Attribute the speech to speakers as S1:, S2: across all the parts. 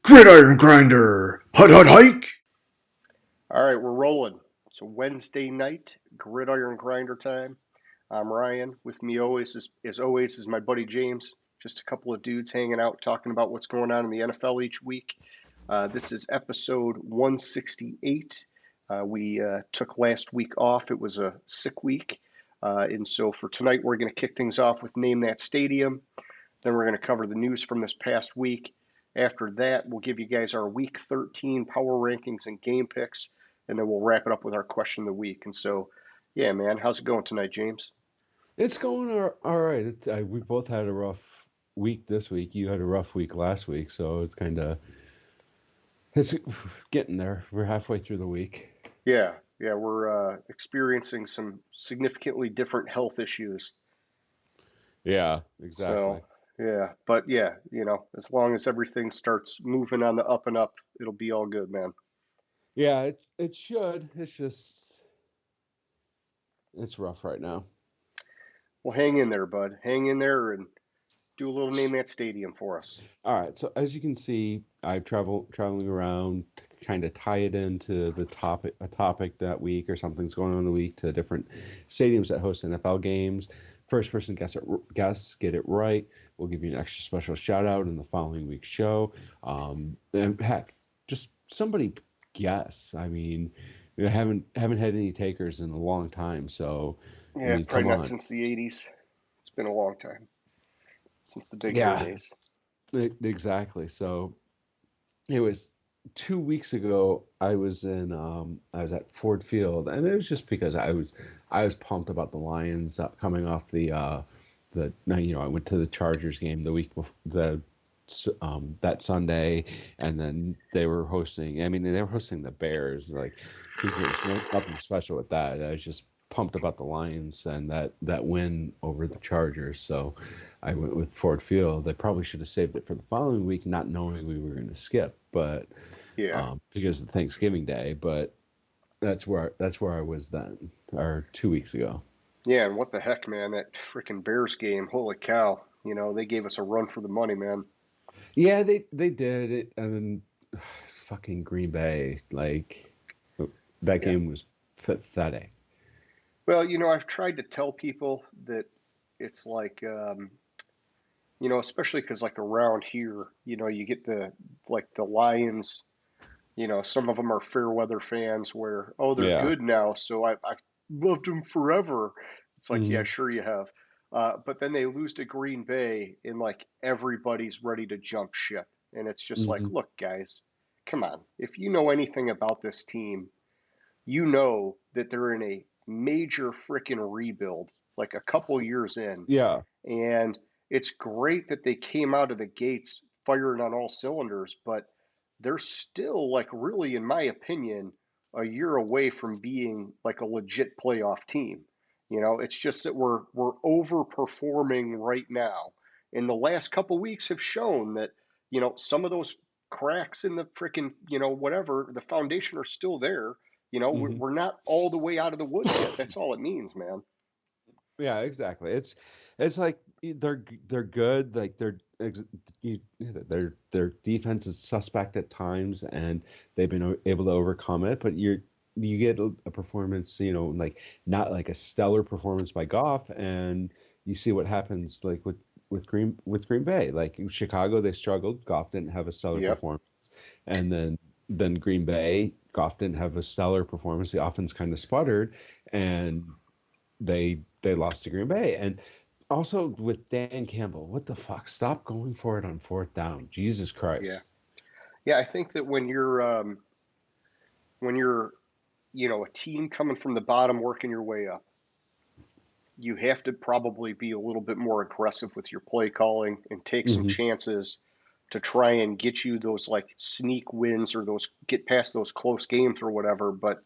S1: Gridiron Grinder! Hut hut hike!
S2: All right, we're rolling. It's a Wednesday night, Gridiron Grinder time. I'm Ryan. With me always, as always, is my buddy James. Just a couple of dudes hanging out, talking about what's going on in the NFL each week. This is episode 168. We took last week off. It was a sick week. And so for tonight, we're going to kick things off with Name That Stadium. Then we're going to cover the news from this past week. After that, we'll give you guys our Week 13 power rankings and game picks, and then we'll wrap it up with our question of the week. And so, yeah, man, how's it going tonight, James?
S3: It's going all right. We both had a rough week this week. You had a rough week last week, so it's getting there. We're halfway through the week.
S2: Yeah, we're experiencing some significantly different health issues.
S3: Yeah, exactly.
S2: So, yeah, but yeah, as long as everything starts moving on the up and up, it'll be all good, man.
S3: Yeah, it should. It's rough right now.
S2: Well, hang in there, bud. Hang in there and do a little Name That Stadium for us.
S3: All right, so as you can see, I've traveling around, kind of tie it into a topic that week or something's going on in the week to different stadiums that host NFL games. First person get it right. We'll give you an extra special shout out in the following week's show. And heck, just somebody guess. I mean, I haven't had any takers in a long time, so I
S2: Yeah,
S3: mean,
S2: probably
S3: come
S2: not
S3: on.
S2: since the 80s. It's been a long time since the big hair
S3: Yeah,
S2: days.
S3: exactly. So it was 2 weeks ago. I was at Ford Field, and it was just because I was pumped about the Lions coming off the I went to the Chargers game the week before that Sunday, and then they were hosting. I mean, they were hosting the Bears. Like, there's nothing special with that. I was just pumped about the Lions and that win over the Chargers. So I went with Ford Field. They probably should have saved it for the following week, not knowing we were going to skip, but
S2: Yeah.
S3: because of Thanksgiving Day. But that's where I was then, or 2 weeks ago.
S2: Yeah, and what the heck, man? That freaking Bears game. Holy cow. They gave us a run for the money, man.
S3: Yeah, they did it, and then fucking Green Bay, like that
S2: Yeah.
S3: game was pathetic.
S2: Well, I've tried to tell people that it's like, especially because, like, around here, you get the Lions, some of them are fair weather fans where, oh, they're
S3: Yeah.
S2: good now, so I've loved them forever. It's like, yeah,
S3: Hmm.
S2: sure you have. But then they lose to Green Bay, and like everybody's ready to jump ship. And it's just like,
S3: Hmm.
S2: look, guys, come on. If you know anything about this team, you know that they're in a major freaking rebuild, like a couple years in.
S3: Yeah.
S2: And it's great that they came out of the gates firing on all cylinders, but they're still, like, really, in my opinion, a year away from being like a legit playoff team. It's just that we're overperforming right now. And the last couple weeks have shown that, some of those cracks in the freaking, whatever, the foundation are still there.
S3: Hmm.
S2: We're not all the way out of the woods yet. That's all it means, man.
S3: Yeah, exactly. It's like they're good. Like their defense is suspect at times, and they've been able to overcome it. But you get a performance, like not like a stellar performance by Goff, and you see what happens like with Green Bay. Like in Chicago, they struggled. Goff didn't have a stellar
S2: Yep.
S3: performance, and then Green Bay, Goff didn't have a stellar performance. The offense kind of sputtered, and they lost to Green Bay. And also with Dan Campbell, what the fuck? Stop going for it on fourth down. Jesus
S2: Yeah.
S3: Christ.
S2: Yeah. I think that when you're a team coming from the bottom, working your way up, you have to probably be a little bit more aggressive with your play calling and take some
S3: Hmm.
S2: chances to try and get you those, like, sneak wins or those get past those close games or whatever. But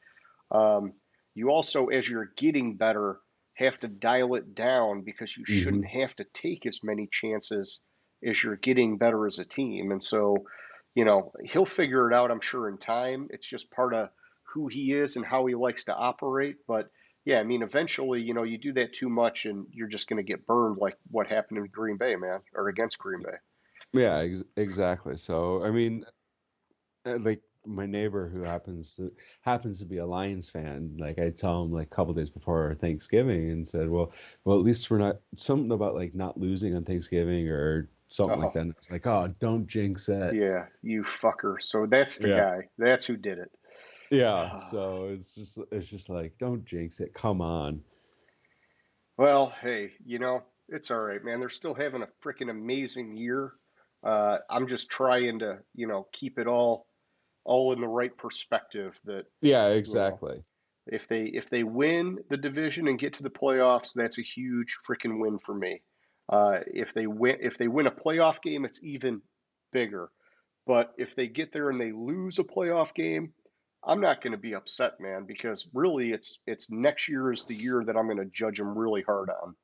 S2: um, you also, as you're getting better, have to dial it down because you
S3: Hmm.
S2: shouldn't have to take as many chances as you're getting better as a team. And so, he'll figure it out, I'm sure, in time. It's just part of who he is and how he likes to operate. But yeah, I mean, eventually, you do that too much and you're just going to get burned like what happened in Green Bay, man, or against Green Bay.
S3: Yeah, exactly. So, I mean, like my neighbor who happens to be a Lions fan, like I tell him like a couple days before Thanksgiving and said, well, at least we're not something about like not losing on Thanksgiving or something like
S2: Oh,
S3: that. And it's like, oh, don't jinx it.
S2: yeah, you fucker. So that's the
S3: Yeah.
S2: guy. That's who did it.
S3: Yeah. So it's just like, don't jinx it. Come on.
S2: Well, hey, it's all right, man. They're still having a freaking amazing year. I'm just trying to, keep it all in the right perspective that,
S3: Yeah,
S2: you know,
S3: exactly.
S2: if they win the division and get to the playoffs, that's a huge freaking win for me. If they win a playoff game, it's even bigger. But if they get there and they lose a playoff game, I'm not going to be upset, man, because really it's next year is the year that I'm going to judge them really hard on.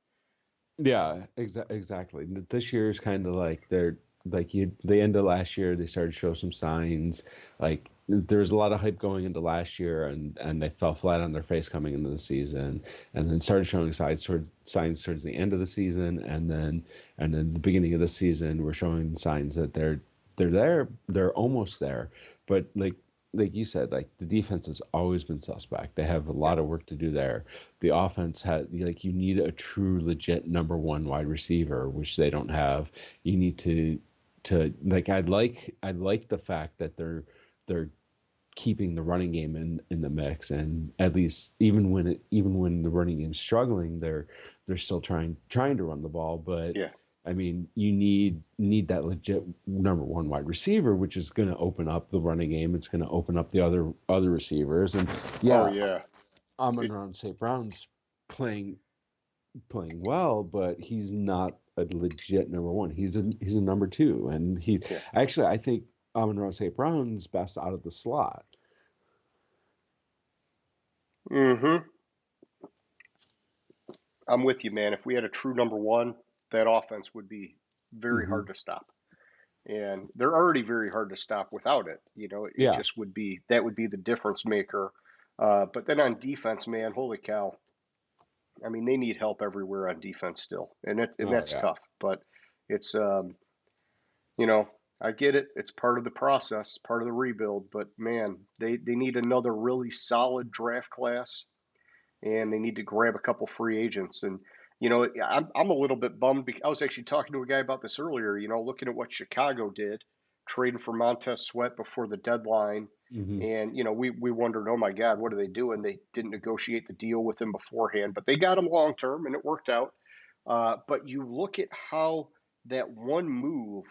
S3: Yeah, exactly. This year is kind of like they're like the end of last year they started to show some signs. Like there was a lot of hype going into last year, and they fell flat on their face coming into the season, and then started showing signs towards the end of the season, and then the beginning of the season we're showing signs that they're there, they're almost there, but like you said, like the defense has always been suspect. They have a
S2: Yeah.
S3: lot of work to do there. The offense had like you need a true legit number one wide receiver, which they don't have. You need to like I like the fact that they're keeping the running game in the mix, and at least even when the running game's struggling, they're still trying to run the ball. But
S2: Yeah.
S3: I mean, you need that legit number one wide receiver, which is going to open up the running game. It's going to open up the other receivers, and
S2: Oh
S3: yeah,
S2: yeah.
S3: Amon
S2: It,
S3: Ra St. Brown's playing well, but he's not a legit number one. He's a number two, and he
S2: yeah.
S3: actually I think Amon-Ra St. Brown's best out of the slot.
S2: Mm-hmm. I'm with you, man. If we had a true number one, that offense would be very
S3: Hmm.
S2: hard to stop. And they're already very hard to stop without it. It
S3: Yeah.
S2: just would be that would be the difference maker. But then on defense, man, holy cow! I mean, they need help everywhere on defense still, and
S3: Oh
S2: that's
S3: yeah.
S2: tough. But it's you know, I get it. It's part of the process, part of the rebuild. But man, they need another really solid draft class, and they need to grab a couple free agents. And I'm a little bit bummed because I was actually talking to a guy about this earlier. Looking at what Chicago did, trading for Montez Sweat before the deadline,
S3: Hmm.
S2: and we wondered, oh my God, what are they doing? They didn't negotiate the deal with him beforehand, but they got him long term, and it worked out. But you look at how that one move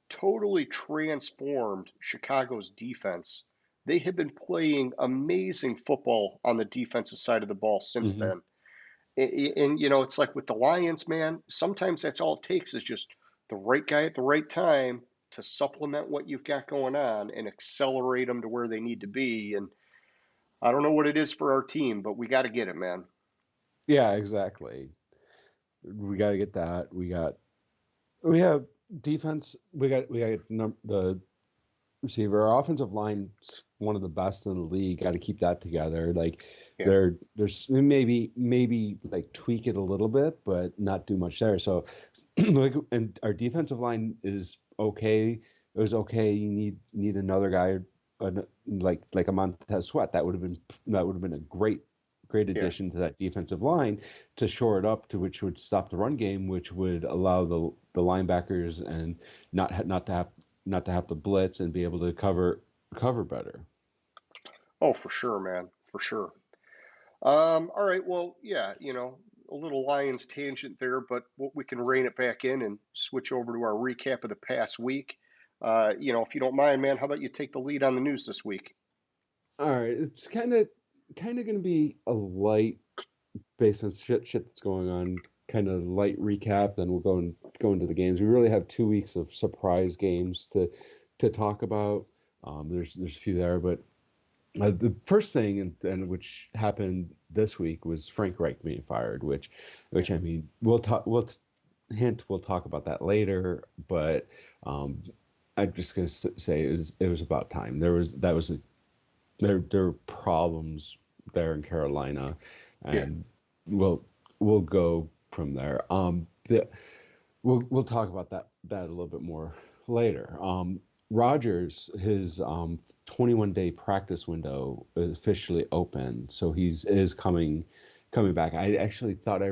S2: totally transformed Chicago's defense. They have been playing amazing football on the defensive side of the ball since
S3: Hmm.
S2: then. And it's like with the Lions, man, sometimes that's all it takes is just the right guy at the right time to supplement what you've got going on and accelerate them to where they need to be. And I don't know what it is for our team, but we got to get it, man.
S3: Yeah, exactly. We got to get that. We have defense. We got the receiver. Our offensive line's one of the best in the league. Got to keep that together. Like
S2: Yeah,
S3: there's maybe like tweak it a little bit, but not do much there. So like, and our defensive line is okay. It was okay. You need another guy, like a Montez Sweat. That would have been a great
S2: yeah.
S3: addition to that defensive line to shore it up, to which would stop the run game, which would allow the linebackers and not to have to blitz and be able to cover better.
S2: Oh, for sure, man, for sure. All right, well, yeah, a little Lions tangent there, but we can rein it back in and switch over to our recap of the past week. If you don't mind, man, how about you take the lead on the news this week?
S3: All right, it's kind of going to be a light based on shit that's going on. Kind of light recap, then we'll go into the games. We really have 2 weeks of surprise games to talk about. There's a few there, but the first thing and which happened this week was Frank Reich being fired, which I mean we'll talk about that later, but um, I'm just gonna say it was about time. There were problems there in Carolina,
S2: Yeah,
S3: and we'll go from there. We'll talk about that a little bit more later. Rogers, his 21-day practice window is officially open, so he's is coming back. I actually thought I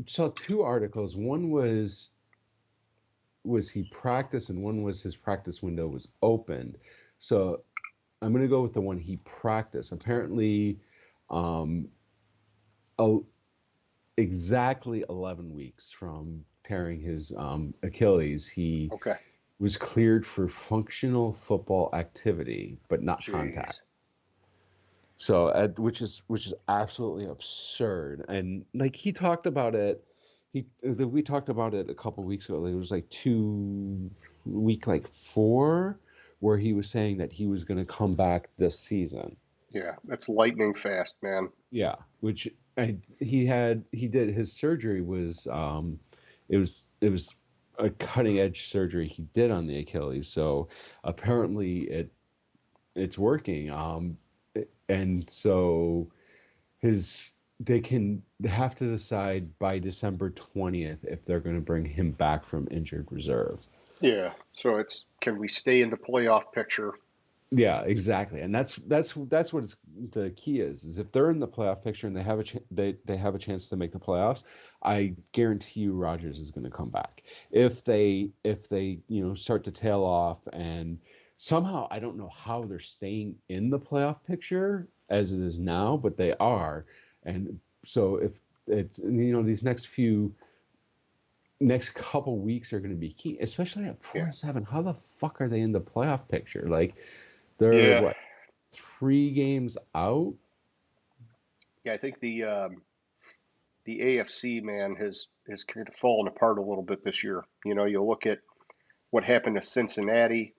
S3: saw two articles. One was he practiced, and one was his practice window was opened. So I'm gonna go with the one he practiced. Apparently, um, oh, exactly 11 weeks from tearing his Achilles, he
S2: Okay.
S3: was cleared for functional football activity, but not
S2: Jeez.
S3: contact. So, which is absolutely absurd. And like he talked about it, we talked about it a couple weeks ago. It was like week like 4, where he was saying that he was going to come back this season.
S2: Yeah, that's lightning fast, man.
S3: Yeah, which he did his surgery was it was a cutting edge surgery he did on the Achilles. So apparently it's working. And so his they have to decide by December 20th if they're going to bring him back from injured reserve.
S2: Yeah. So can we stay in the playoff picture?
S3: Yeah, exactly, and that's what the key is if they're in the playoff picture and they have a chance to make the playoffs. I guarantee you Rodgers is going to come back. If they start to tail off, and somehow I don't know how they're staying in the playoff picture as it is now, but they are. And so if it's these next couple weeks are going to be key, especially at four
S2: Yeah.
S3: and seven. How the fuck are they in the playoff picture? Like, they're
S2: Yeah.
S3: what, 3 games out?
S2: Yeah. I think the AFC, man, has kind of fallen apart a little bit this year. You look at what happened to Cincinnati.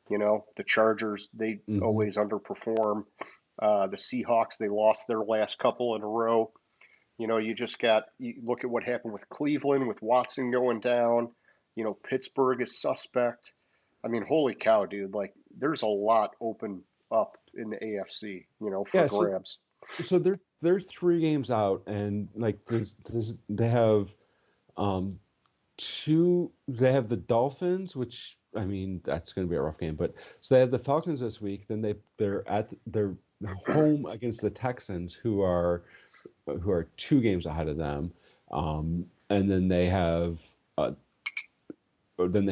S2: The Chargers, they
S3: Hmm.
S2: always underperform. The Seahawks, they lost their last couple in a row. You look at what happened with Cleveland with Watson going down. Pittsburgh is suspect. I mean, holy cow, dude! Like, there's a lot open up in the AFC, for
S3: Yeah,
S2: grabs.
S3: so they're 3 games out, and like they have um they have the Dolphins, which I mean that's going to be a rough game, but so they have the Falcons this week. Then they're home against the Texans, who are 2 games ahead of them, and uh, then they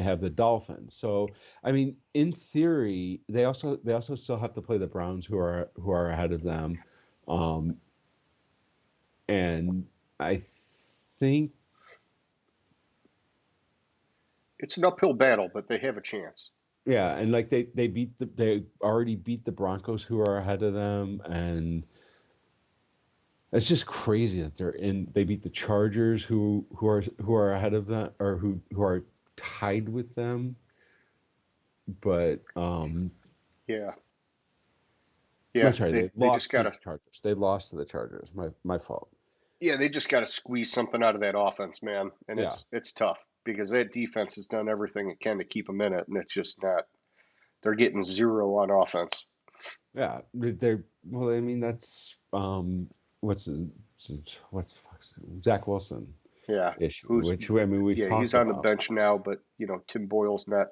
S3: have the Dolphins. So I mean, in theory, they also still have to play the Browns, who are ahead of them, um, and I think
S2: It's an uphill battle, but they have a chance.
S3: yeah, and like they already beat the Broncos, who are ahead of them, and it's just crazy that they beat the Chargers, who are ahead of them, or who are tied with them. But
S2: Yeah,
S3: I'm
S2: yeah.
S3: sorry,
S2: They
S3: they
S2: they just
S3: lost to the
S2: gotta
S3: Chargers. They lost to the Chargers. My fault.
S2: yeah they just gotta squeeze something out of that offense, man. And
S3: Yeah,
S2: it's tough because that defense has done everything it can to keep them in it, and it's just not. They're getting zero on offense.
S3: yeah. They're well. I mean, that's what's what's the fuck's Zach Wilson
S2: Yeah,
S3: issue,
S2: who's
S3: which I mean we've
S2: yeah he's
S3: talked
S2: on the
S3: about.
S2: bench now, but Tim Boyle's not.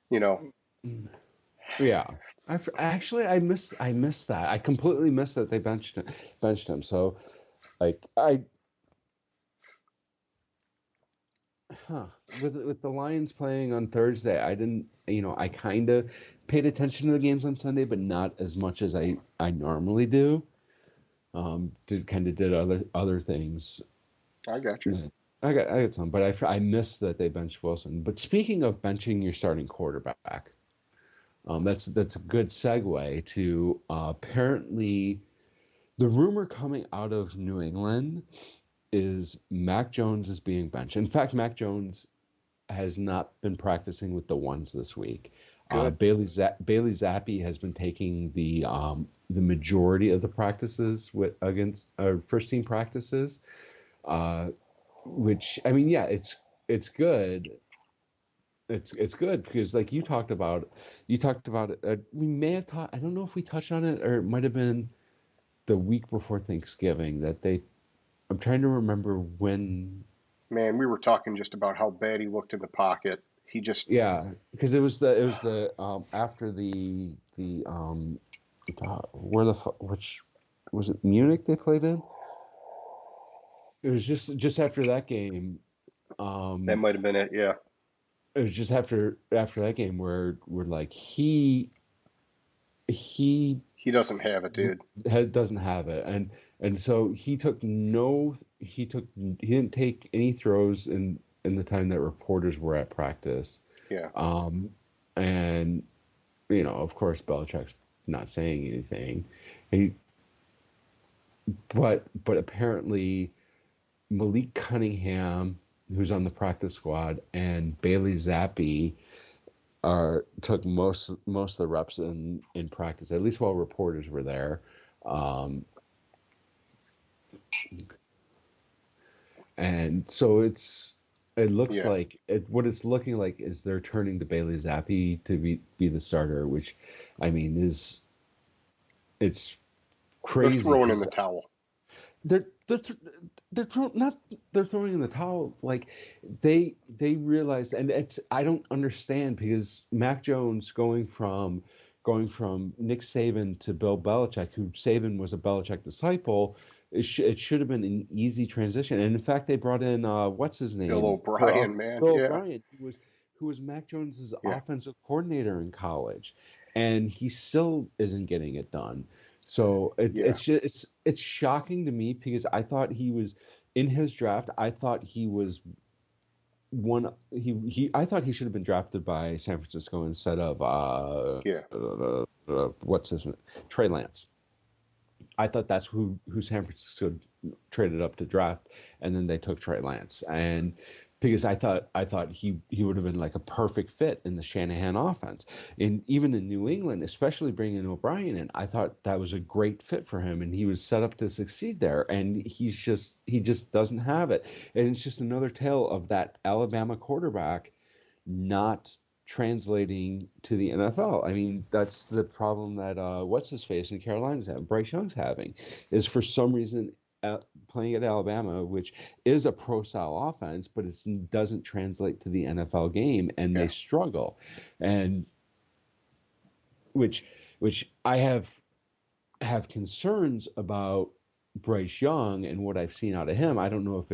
S2: You know,
S3: Yeah. I missed that. I completely missed that they benched him. So like huh, with the Lions playing on Thursday, I didn't, I kind of paid attention to the games on Sunday, but not as much as I normally do. Did other things.
S2: I got you.
S3: Yeah. I got some, but I missed that they benched Wilson. But speaking of benching your starting quarterback, that's a good segue to apparently the rumor coming out of New England is Mac Jones is being benched. In fact, Mac Jones has not been practicing with the ones this week.
S2: Good.
S3: Bailey Zappi has been taking the majority of the practices against first team practices, uh, which I mean, yeah, it's good. It's good because like you talked about it. We may have taught. I don't know if we touched on it, or it might have been the week before Thanksgiving that they. I'm trying to remember when.
S2: Man, we were talking just about how bad he looked in the pocket. He just
S3: Yeah, because it was the after where which was it, Munich they played in? It was just after that game.
S2: that
S3: Um,
S2: might have been it. Yeah,
S3: it was just after that game where like he
S2: he doesn't have it, dude.
S3: doesn't have it, and so he didn't take any throws in the time that reporters were at practice.
S2: Yeah,
S3: Um, and of course, Belichick's not saying anything. He, but apparently Malik Cunningham, who's on the practice squad, and Bailey Zappi took most of the reps in practice, at least while reporters were there. Um, and so it looks
S2: yeah.
S3: like what it's looking like is they're turning to Bailey Zappi to be the starter, which I mean it's
S2: They're
S3: crazy
S2: throwing in
S3: because
S2: the towel.
S3: they're they're th- they're not they're throwing in the towel, like they realized, and it's I don't understand, because Mac Jones going from Nick Saban to Bill Belichick, who Saban was a Belichick disciple. It should have been an easy transition, and in fact they brought in what's his
S2: Bill
S3: name for
S2: O'Brien, man.
S3: Bill
S2: Yeah,
S3: O'Brien, who was Mac Jones's
S2: yeah,
S3: offensive coordinator in college, and he still isn't getting it done. So
S2: yeah.
S3: it's shocking to me, because I thought he was in his draft. I thought he was one. I thought he should have been drafted by San Francisco instead of
S2: Yeah.
S3: what's his name? Trey Lance. I thought that's who San Francisco traded up to draft, and then they took Trey Lance, and because I thought he would have been like a perfect fit in the Shanahan offense, and even in New England, especially bringing O'Brien in, I thought that was a great fit for him, and he was set up to succeed there, and he just doesn't have it, and it's just another tale of that Alabama quarterback not translating to the NFL. I mean, that's the problem that what's his face in Carolina's having, Bryce Young's having, is for some reason playing at Alabama, which is a pro style offense, but it doesn't translate to the NFL game, and they
S2: Yeah.
S3: struggle, and which which I have concerns about Bryce Young and what I've seen out of him. I don't know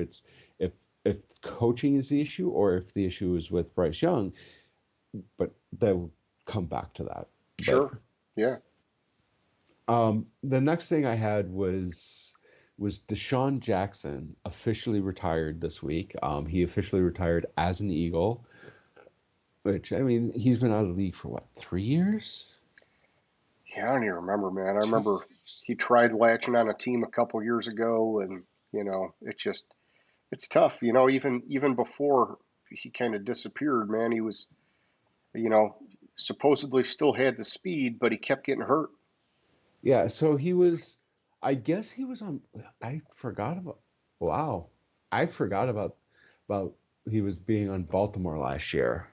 S3: if coaching is the issue or if the issue is with Bryce Young, but they'll come back to that. But
S2: Sure. Yeah.
S3: the next thing I had was Deshaun Jackson officially retired this week. He officially retired as an Eagle, which I mean he's been out of the league for what, 3 years?
S2: Yeah, I don't even remember, man. I
S3: Two
S2: remember
S3: years.
S2: he tried latching on a team a couple years ago, and it's tough. Even before he kind of disappeared, man, he was, you know, supposedly still had the speed, but he kept getting hurt.
S3: Yeah, so he was. I guess he was on. I forgot about. Wow, I forgot about he was being on Baltimore last year.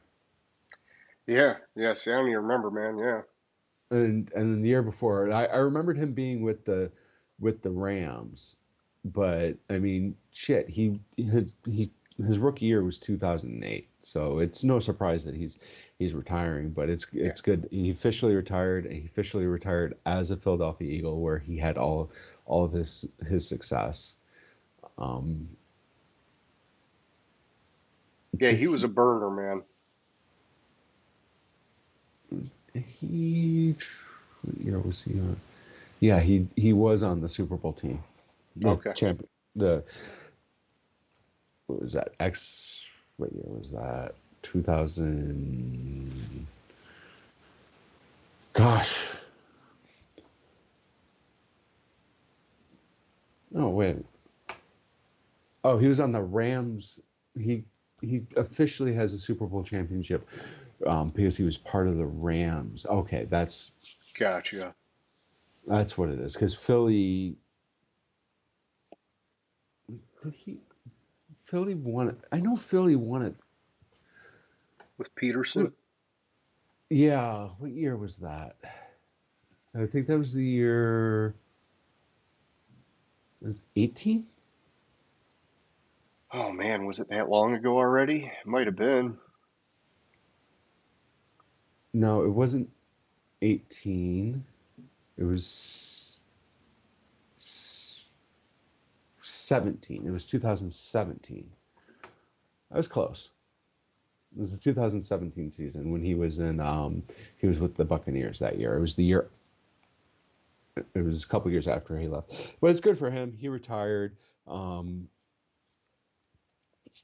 S2: Yeah, yeah. See, I don't even remember, man. Yeah,
S3: And then the year before, I remembered him being with the Rams, but I mean, shit, his rookie year was 2008, so it's no surprise that he's retiring. But it's
S2: yeah,
S3: it's good. He officially retired, and he officially retired as a Philadelphia Eagle, where he had all of his success. Um,
S2: yeah.
S3: did
S2: He was a burner, man.
S3: he? What year was he on? Yeah, he was on the Super Bowl team, the
S2: Okay.
S3: champion, the what was that? What year was that? 2000. Gosh. Oh wait. Oh, he was on the Rams. He he officially has a Super Bowl championship, because he was part of the Rams. Okay,
S2: Gotcha.
S3: that's what it is. Because did he Philly won it. I know Philly won it.
S2: With Peterson.
S3: What, yeah, what year was that? I think that was the year. It was 18.
S2: Oh man, was it that long ago already? It might have been.
S3: No, it wasn't 18. It was 17. It was 2017. I was close. It was the 2017 season when he was with the Buccaneers that year. It was a couple years after he left. But it's good for him. He retired. Um,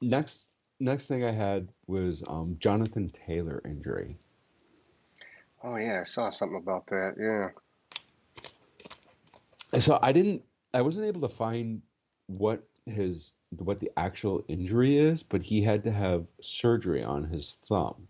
S3: next next thing I had was Jonathan Taylor injury.
S2: Oh yeah, I saw something about that. Yeah.
S3: So I wasn't able to find what the actual injury is, but he had to have surgery on his thumb.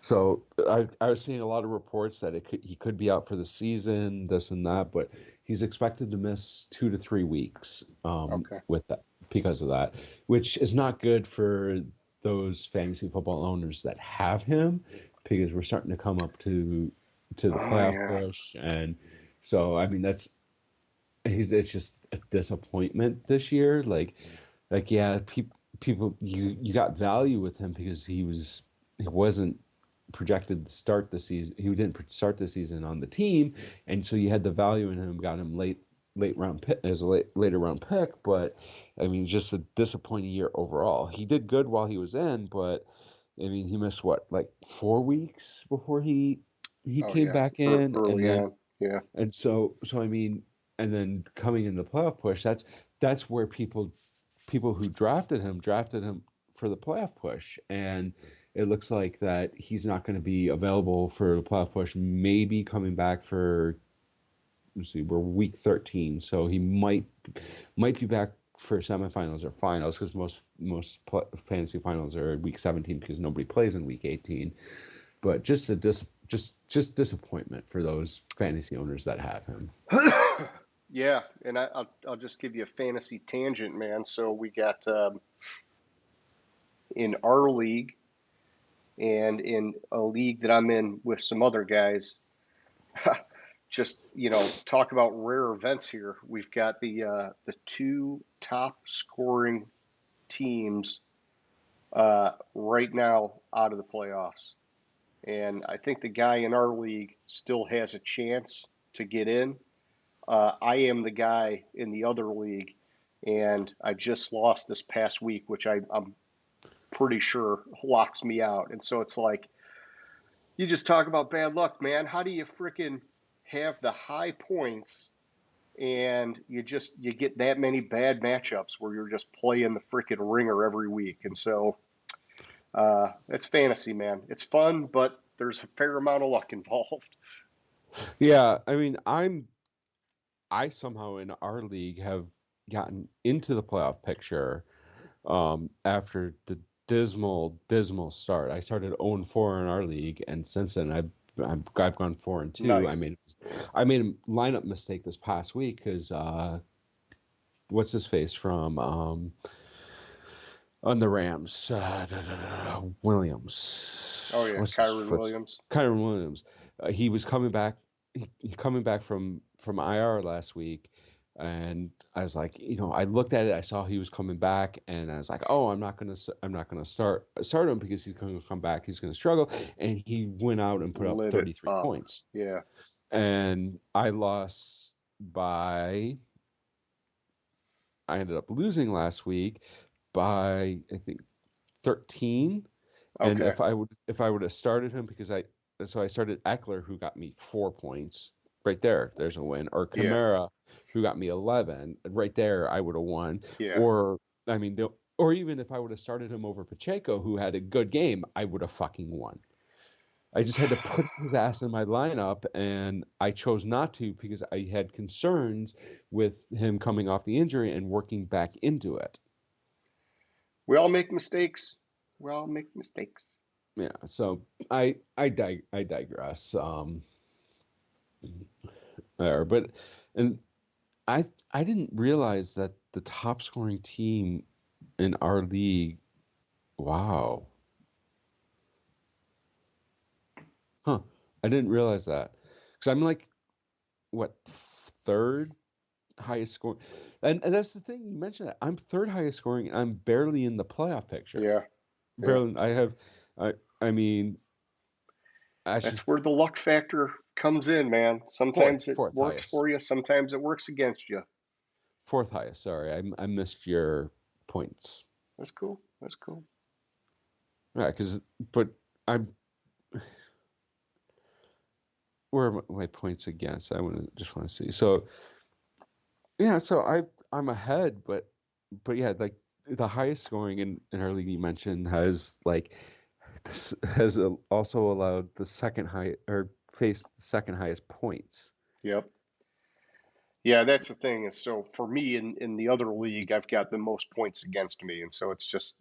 S3: So I was seeing a lot of reports that he could be out for the season, this and that, but he's expected to miss 2 to 3 weeks
S2: Okay.
S3: with that because of that, which is not good for those fantasy football owners that have him, because we're starting to come up to the
S2: Oh
S3: playoff
S2: yeah.
S3: push, and so I mean it's just a disappointment this year. Yeah, people you got value with him because he wasn't projected to start the season. He didn't start the season on the team, and so you had the value in him. Got him late round pick as a later round pick, but I mean, just a disappointing year overall. He did good while he was in, but I mean, he missed what, like 4 weeks before he
S2: Oh
S3: came
S2: yeah.
S3: back in, and
S2: Early
S3: then
S2: on. Yeah.
S3: so I mean, and then coming in the playoff push, that's where people who drafted him for the playoff push, and it looks like that he's not going to be available for the playoff push. Maybe coming back for, let's see, we're week 13, so he might be back for semifinals or finals, because fantasy finals are week 17 because nobody plays in week 18. But just disappointment for those fantasy owners that have him.
S2: Yeah, and I'll just give you a fantasy tangent, man. So we got in our league and in a league that I'm in with some other guys. Just talk about rare events here. We've got the two top scoring teams right now out of the playoffs, and I think the guy in our league still has a chance to get in. I am the guy in the other league, and I just lost this past week, which I'm pretty sure locks me out. And so it's like, you just talk about bad luck, man. How do you freaking have the high points and you get that many bad matchups where you're just playing the freaking ringer every week? And so it's fantasy, man. It's fun, but there's a fair amount of luck involved.
S3: Yeah, I mean, I somehow in our league have gotten into the playoff picture after the dismal start. I started 0-4 in our league, and since then I've gone 4-2.
S2: Nice.
S3: I made a lineup mistake this past week because what's his face from on the Rams, Williams.
S2: Oh yeah, Kyron
S3: What's
S2: Williams.
S3: Kyron Williams? He was coming back. He coming back from IR last week, and I was like, I looked at it. I saw he was coming back, and I was like, oh, I'm not gonna start him because he's going to come back. He's going to struggle, and he went out and put up
S2: Lit it
S3: 33
S2: up.
S3: points,
S2: Yeah.
S3: and I ended up losing last week by, I think, 13. And
S2: Okay.
S3: if I would have started him, I started Eckler, who got me 4 points. Right there, there's a win. Or
S2: Yeah.
S3: Kamara, who got me 11. Right there, I would have won.
S2: Yeah.
S3: Or I mean, or even if I would have started him over Pacheco, who had a good game, I would have fucking won. I just had to put his ass in my lineup, and I chose not to because I had concerns with him coming off the injury and working back into it.
S2: We all make mistakes. We all make mistakes.
S3: Yeah, so I digress. There, but and I didn't realize that the top scoring team in our league. Wow, huh? I didn't realize that because I'm like, what, third highest scoring, and that's the thing, you mentioned that I'm third highest scoring, and I'm barely in the playoff picture.
S2: Yeah. Yeah.
S3: Barely. I have, I mean, actually
S2: That's where the luck factor comes in, man.
S3: fourth,
S2: Sometimes it
S3: fourth
S2: works
S3: highest,
S2: for you, sometimes it works against you.
S3: fourth highest. Sorry, I missed your points.
S2: That's cool. That's cool.
S3: Yeah, but I'm where are my points against? Just want to see. So yeah, so I'm ahead, but yeah, like the highest scoring in our league you mentioned has like this has also allowed the second high or faced the second highest points.
S2: Yep. Yeah, that's the thing is so for me in the other league, I've got the most points against me, and so it's just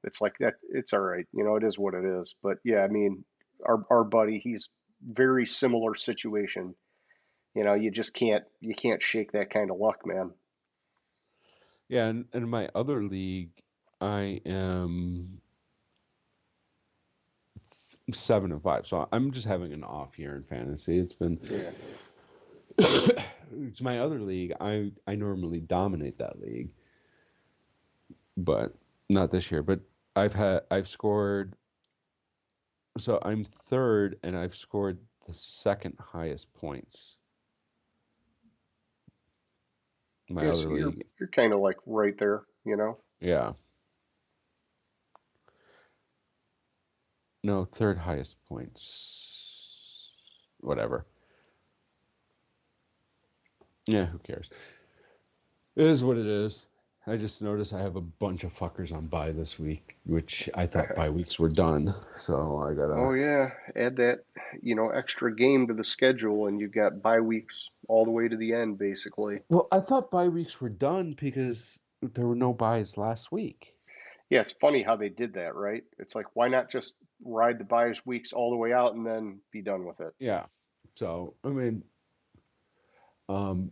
S2: it's like that. It's all right, it is what it is. But yeah, I mean, our buddy, he's very similar situation. You can't shake that kind of luck, man.
S3: Yeah, and in my other league, I am 7-5. So I'm just having an off year in fantasy. It's been
S2: Yeah.
S3: it's my other league. I normally dominate that league, but not this year. But I've scored. So I'm third, and I've scored the second highest points. My
S2: Yeah,
S3: other
S2: so you're
S3: league,
S2: you're kind of like right there.
S3: yeah, no, third highest points. Whatever. Yeah, who cares? It is what it is. I just noticed I have a bunch of fuckers on bye this week, which I thought bye weeks were done. So I gotta.
S2: Oh yeah, add that, extra game to the schedule, and you got bye weeks all the way to the end, basically.
S3: Well, I thought bye weeks were done because there were no buys last week.
S2: Yeah, it's funny how they did that, right? It's like, why not just ride the bye weeks all the way out and then be done with it?
S3: Yeah. So I mean, um,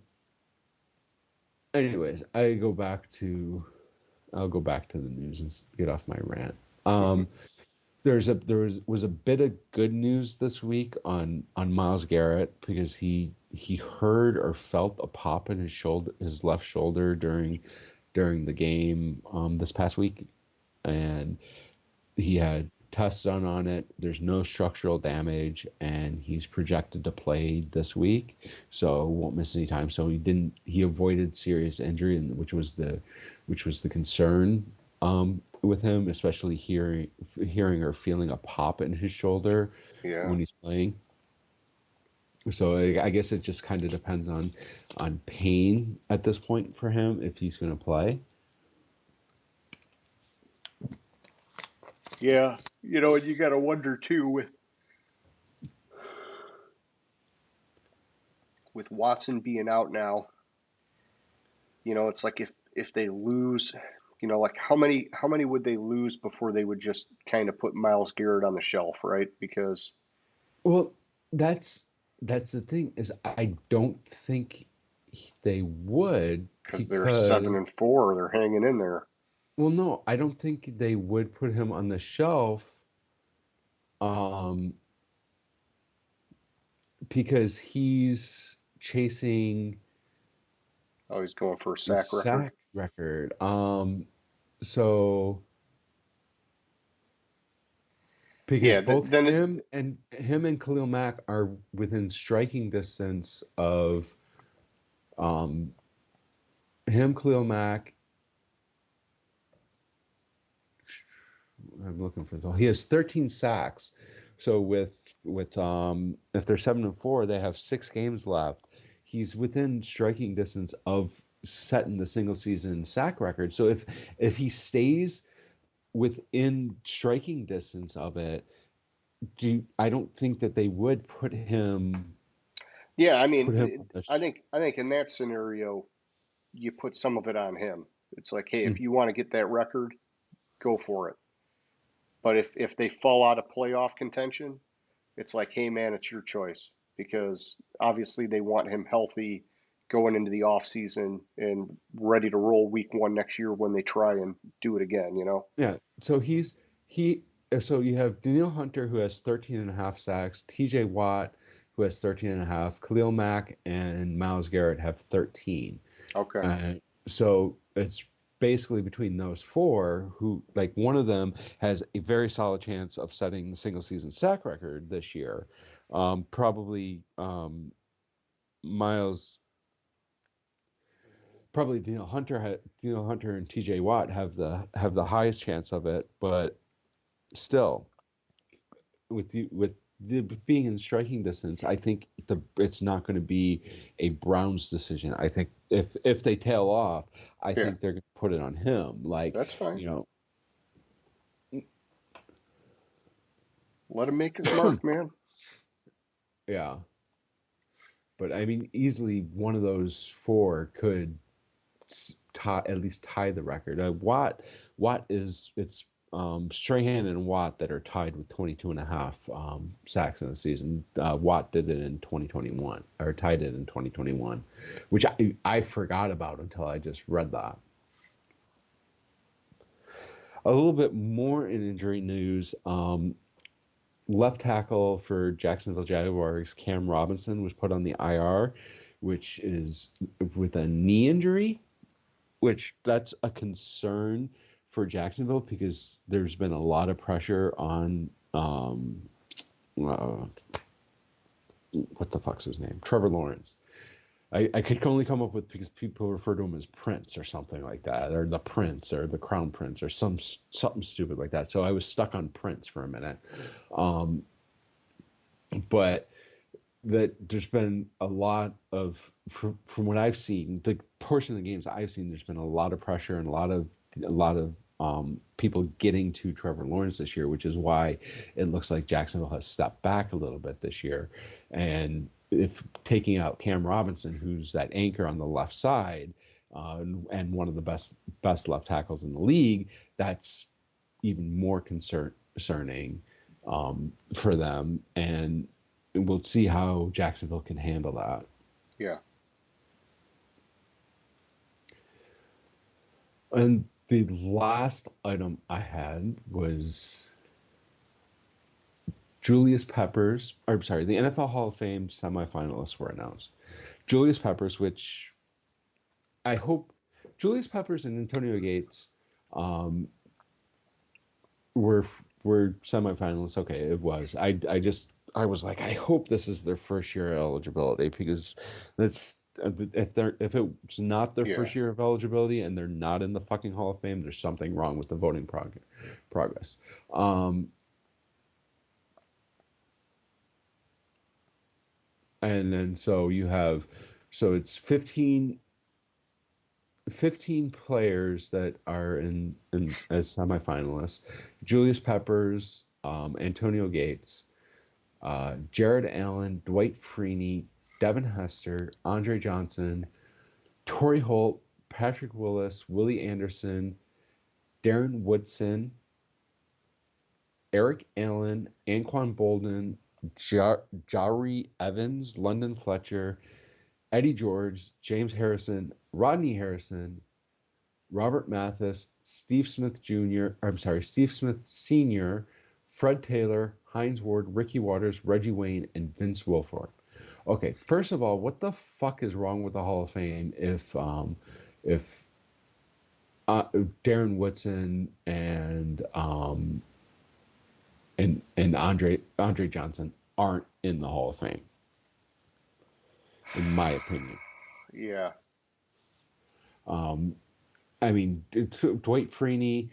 S3: anyways, I'll go back to the news and get off my rant.
S2: Hmm.
S3: There was a bit of good news this week on Miles Garrett because he heard or felt a pop in his left shoulder during the game this past week, and he had tests done on it. There's no structural damage, and he's projected to play this week, so won't miss any time. So he avoided serious injury, and which was the concern with him, especially hearing or feeling a pop in his shoulder
S2: Yeah.
S3: when he's playing. So I guess it just kind of depends on pain at this point for him if he's going to play.
S2: Yeah. And you got to wonder too with Watson being out now, it's like if they lose, like how many would they lose before they would just kind of put Miles Garrett on the shelf, right? Because
S3: Well, that's the thing is I don't think they would
S2: they're 7
S3: because
S2: and 4, they're hanging in there.
S3: well no, I don't think they would put him on the shelf um because he's chasing
S2: Oh, he's going for a
S3: the
S2: sack record.
S3: sack record. So because
S2: Yeah,
S3: both
S2: then it,
S3: him and Khalil Mack are within striking distance of um Khalil Mack. I'm looking for the. He has 13 sacks. So with if they're 7-4, they have 6 games left. He's within striking distance of setting the single season sack record. So if he stays within striking distance of it, I don't think that they would
S2: yeah, I
S3: put him
S2: mean,
S3: on the
S2: I think in that scenario, you put some of it on him. It's like, hey,
S3: mm,
S2: if you want to get that record, go for it. But if they fall out of playoff contention, it's like, hey, man, it's your choice because obviously they want him healthy going into the off season and ready to roll week 1 next year when they try and do it again.
S3: yeah. So he so you have Daniil Hunter who has 13 and a half sacks, TJ Watt who has 13 and a half, Khalil Mack and Miles Garrett have 13.
S2: Okay.
S3: Uh, so it's basically between those four, who like one of them has a very solid chance of setting the single season sack record this year. Probably Miles, probably Daniel Hunter and T.J. Watt have the highest chance of it, but still, with being in striking distance, I think it's not going to be a Browns decision. I think if they tail off, I
S2: Yeah,
S3: think they're going to put it on him. Like,
S2: that's fine.
S3: you
S2: Let him make his mark, man.
S3: yeah. But I mean, easily one of those four could at least tie the record. Watt is it's Strahan and Watt that are tied with 22 and a half sacks in the season. Watt did it in 2021, or tied it in 2021, which I forgot about until I just read that. A little bit more in injury news. Left tackle for Jacksonville Jaguars, Cam Robinson, was put on the IR, which is with a knee injury, which that's a concern for Jacksonville because there's been a lot of pressure on what the fuck's his name? Trevor Lawrence. I could only come up with because people refer to him as Prince or something like that, or the Prince or the Crown Prince or something stupid like that. So I was stuck on Prince for a minute. But that there's been a lot of, from what I've seen, the portion of the games I've seen, there's been a lot of pressure and a lot of people getting to Trevor Lawrence this year, which is why it looks like Jacksonville has stepped back a little bit this year. And if taking out Cam Robinson, who's that anchor on the left side, and one of the best left tackles in the league, that's even more concerning for them. And we'll see how Jacksonville can handle that.
S2: Yeah.
S3: And the last item I had was Julius Peppers. I'm sorry, the NFL Hall of Fame semifinalists were announced. Julius Peppers, which I hope Julius Peppers and Antonio Gates were semifinalists. Okay, it was. I was like, I hope this is their first year eligibility because that's if it's not their first year of eligibility and they're not in the fucking Hall of Fame, there's something wrong with the voting progress. And then so it's 15 players that are in as semifinalists. Julius Peppers, Antonio Gates, Jared Allen, Dwight Freeney, Devin Hester, Andre Johnson, Torrey Holt, Patrick Willis, Willie Anderson, Darren Woodson, Eric Allen, Anquan Bolden, Jari Evans, London Fletcher, Eddie George, James Harrison, Rodney Harrison, Robert Mathis, Steve Smith Sr., Fred Taylor, Hines Ward, Ricky Waters, Reggie Wayne, and Vince Wilfork. Okay, first of all, what the fuck is wrong with the Hall of Fame if Darren Woodson and Andre Johnson aren't in the Hall of Fame, in my opinion.
S2: Yeah.
S3: I mean, Dwight Freeney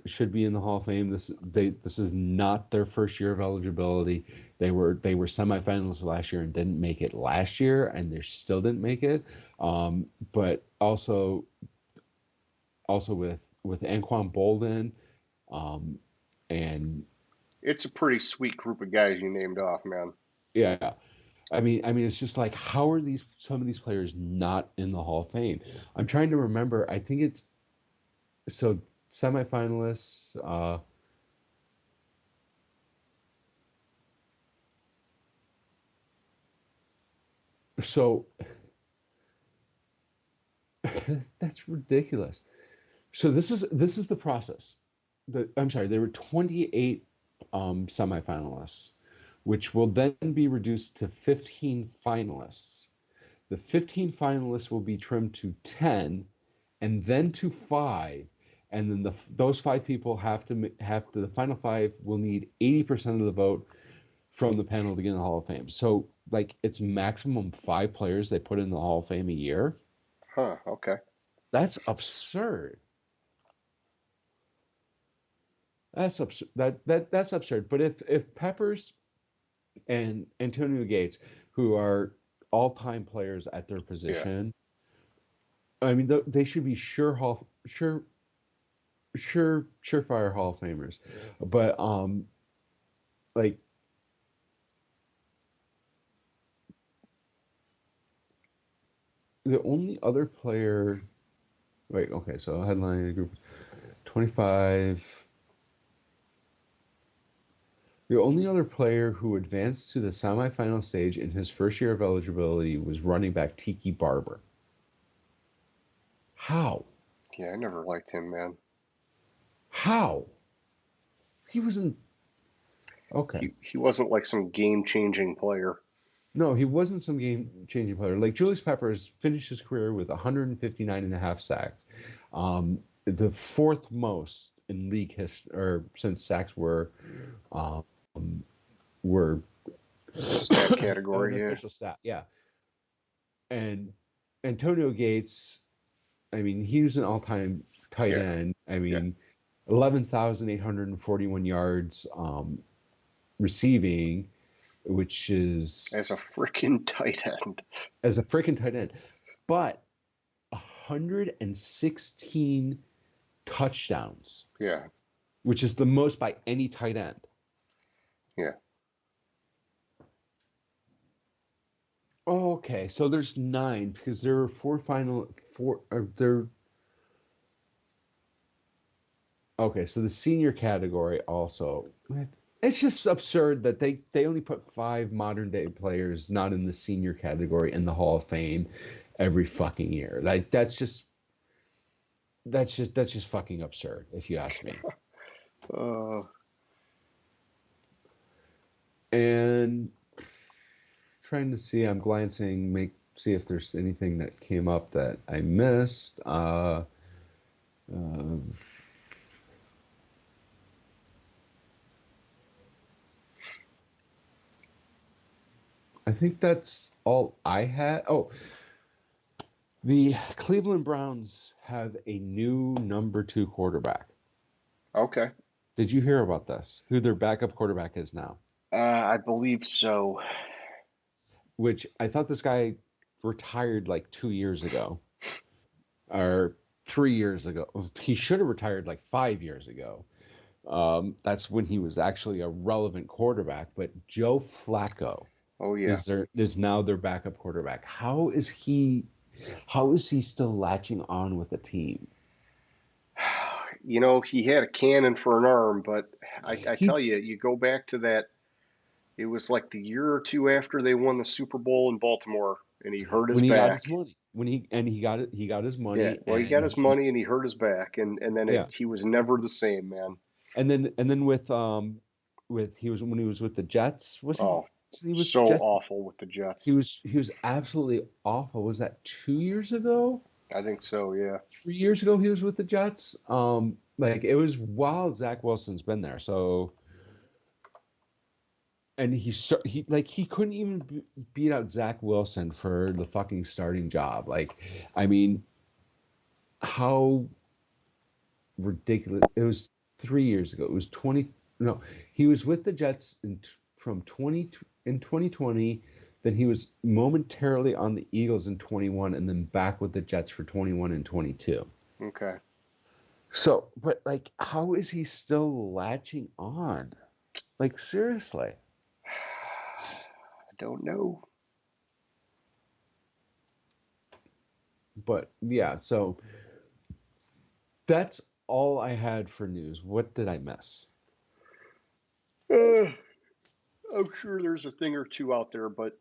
S3: should be in the Hall of Fame. This is not their first year of eligibility. They were semifinalists last year and didn't make it last year, and they still didn't make it. But also with Anquan Bolden, and
S2: it's a pretty sweet group of guys you named off, man.
S3: Yeah. I mean, it's just like, how are some of these players not in the Hall of Fame? I'm trying to remember. I think it's so semifinalists. So that's ridiculous. So this is the process. I'm sorry, there were 28 semifinalists, which will then be reduced to 15 finalists. The 15 finalists will be trimmed to 10, and then to 5, and then those 5 people the final 5 will need 80% of the vote from the panel to get in the Hall of Fame. So like it's maximum 5 players they put in the Hall of Fame a year.
S2: Huh. Okay.
S3: That's absurd. That's absurd. That's absurd. But if Peppers and Antonio Gates, who are all-time players at their
S2: Yeah.
S3: position, I mean they should be surefire Hall of Famers. But like the only other player. Wait, okay, so headline group 25. The only other player who advanced to the semifinal stage in his first year of eligibility was running back Tiki Barber. How?
S2: Yeah, I never liked him, man.
S3: How? He wasn't. Okay.
S2: He wasn't like some game-changing player.
S3: No, he wasn't some game-changing player. Like Julius Peppers finished his career with 159 and a half sacks. The 4th most in league history, or since sacks were
S2: Stat category,
S3: an
S2: yeah.
S3: official stat, yeah. And Antonio Gates, I mean, he was an all-time tight end. I mean, 11,841 yards receiving, which is
S2: As a freaking tight end.
S3: as a freaking tight end, but 116 touchdowns.
S2: Yeah.
S3: Which is the most by any tight end.
S2: Yeah.
S3: Okay, so there's 9 because there were 4 there. Okay, so the senior category also. It's just absurd that they only put 5 modern day players not in the senior category in the Hall of Fame every fucking year. Like that's just fucking absurd if you ask me. And trying to see, I'm glancing, see if there's anything that came up that I missed. I think that's all I had. Oh, the Cleveland Browns have a new number 2 quarterback.
S2: Okay.
S3: Did you hear about this? Who their backup quarterback is now?
S2: I believe so.
S3: Which I thought this guy retired like 2 years ago. Or 3 years ago. He should have retired like 5 years ago. That's when he was actually a relevant quarterback. But Joe Flacco is now their backup quarterback. How is he still latching on with the team?
S2: You know, he had a cannon for an arm, but I tell you, you go back to that. It was like the year or two after they won the Super Bowl in Baltimore, and he hurt his back.
S3: Got his money. He got his money.
S2: Yeah, well, he got his money and he hurt his back, and then he was never the same, man.
S3: And then with he was with the Jets, was he?
S2: Oh,
S3: he was
S2: so awful with the Jets.
S3: He was absolutely awful. Was that 2 years ago?
S2: I think so, yeah.
S3: 3 years ago he was with the Jets. Like it was while Zach Wilson's been there. So, and he couldn't even beat out Zach Wilson for the fucking starting job. Like, I mean, how ridiculous! It was 3 years ago. It was 20. No, he was with the Jets in 2020. Then he was momentarily on the Eagles in 21, and then back with the Jets for 21 and 22.
S2: Okay.
S3: So, but like, how is he still latching on? Like, seriously.
S2: I don't know.
S3: But yeah, so that's all I had for news. What did I miss?
S2: I'm sure there's a thing or two out there, but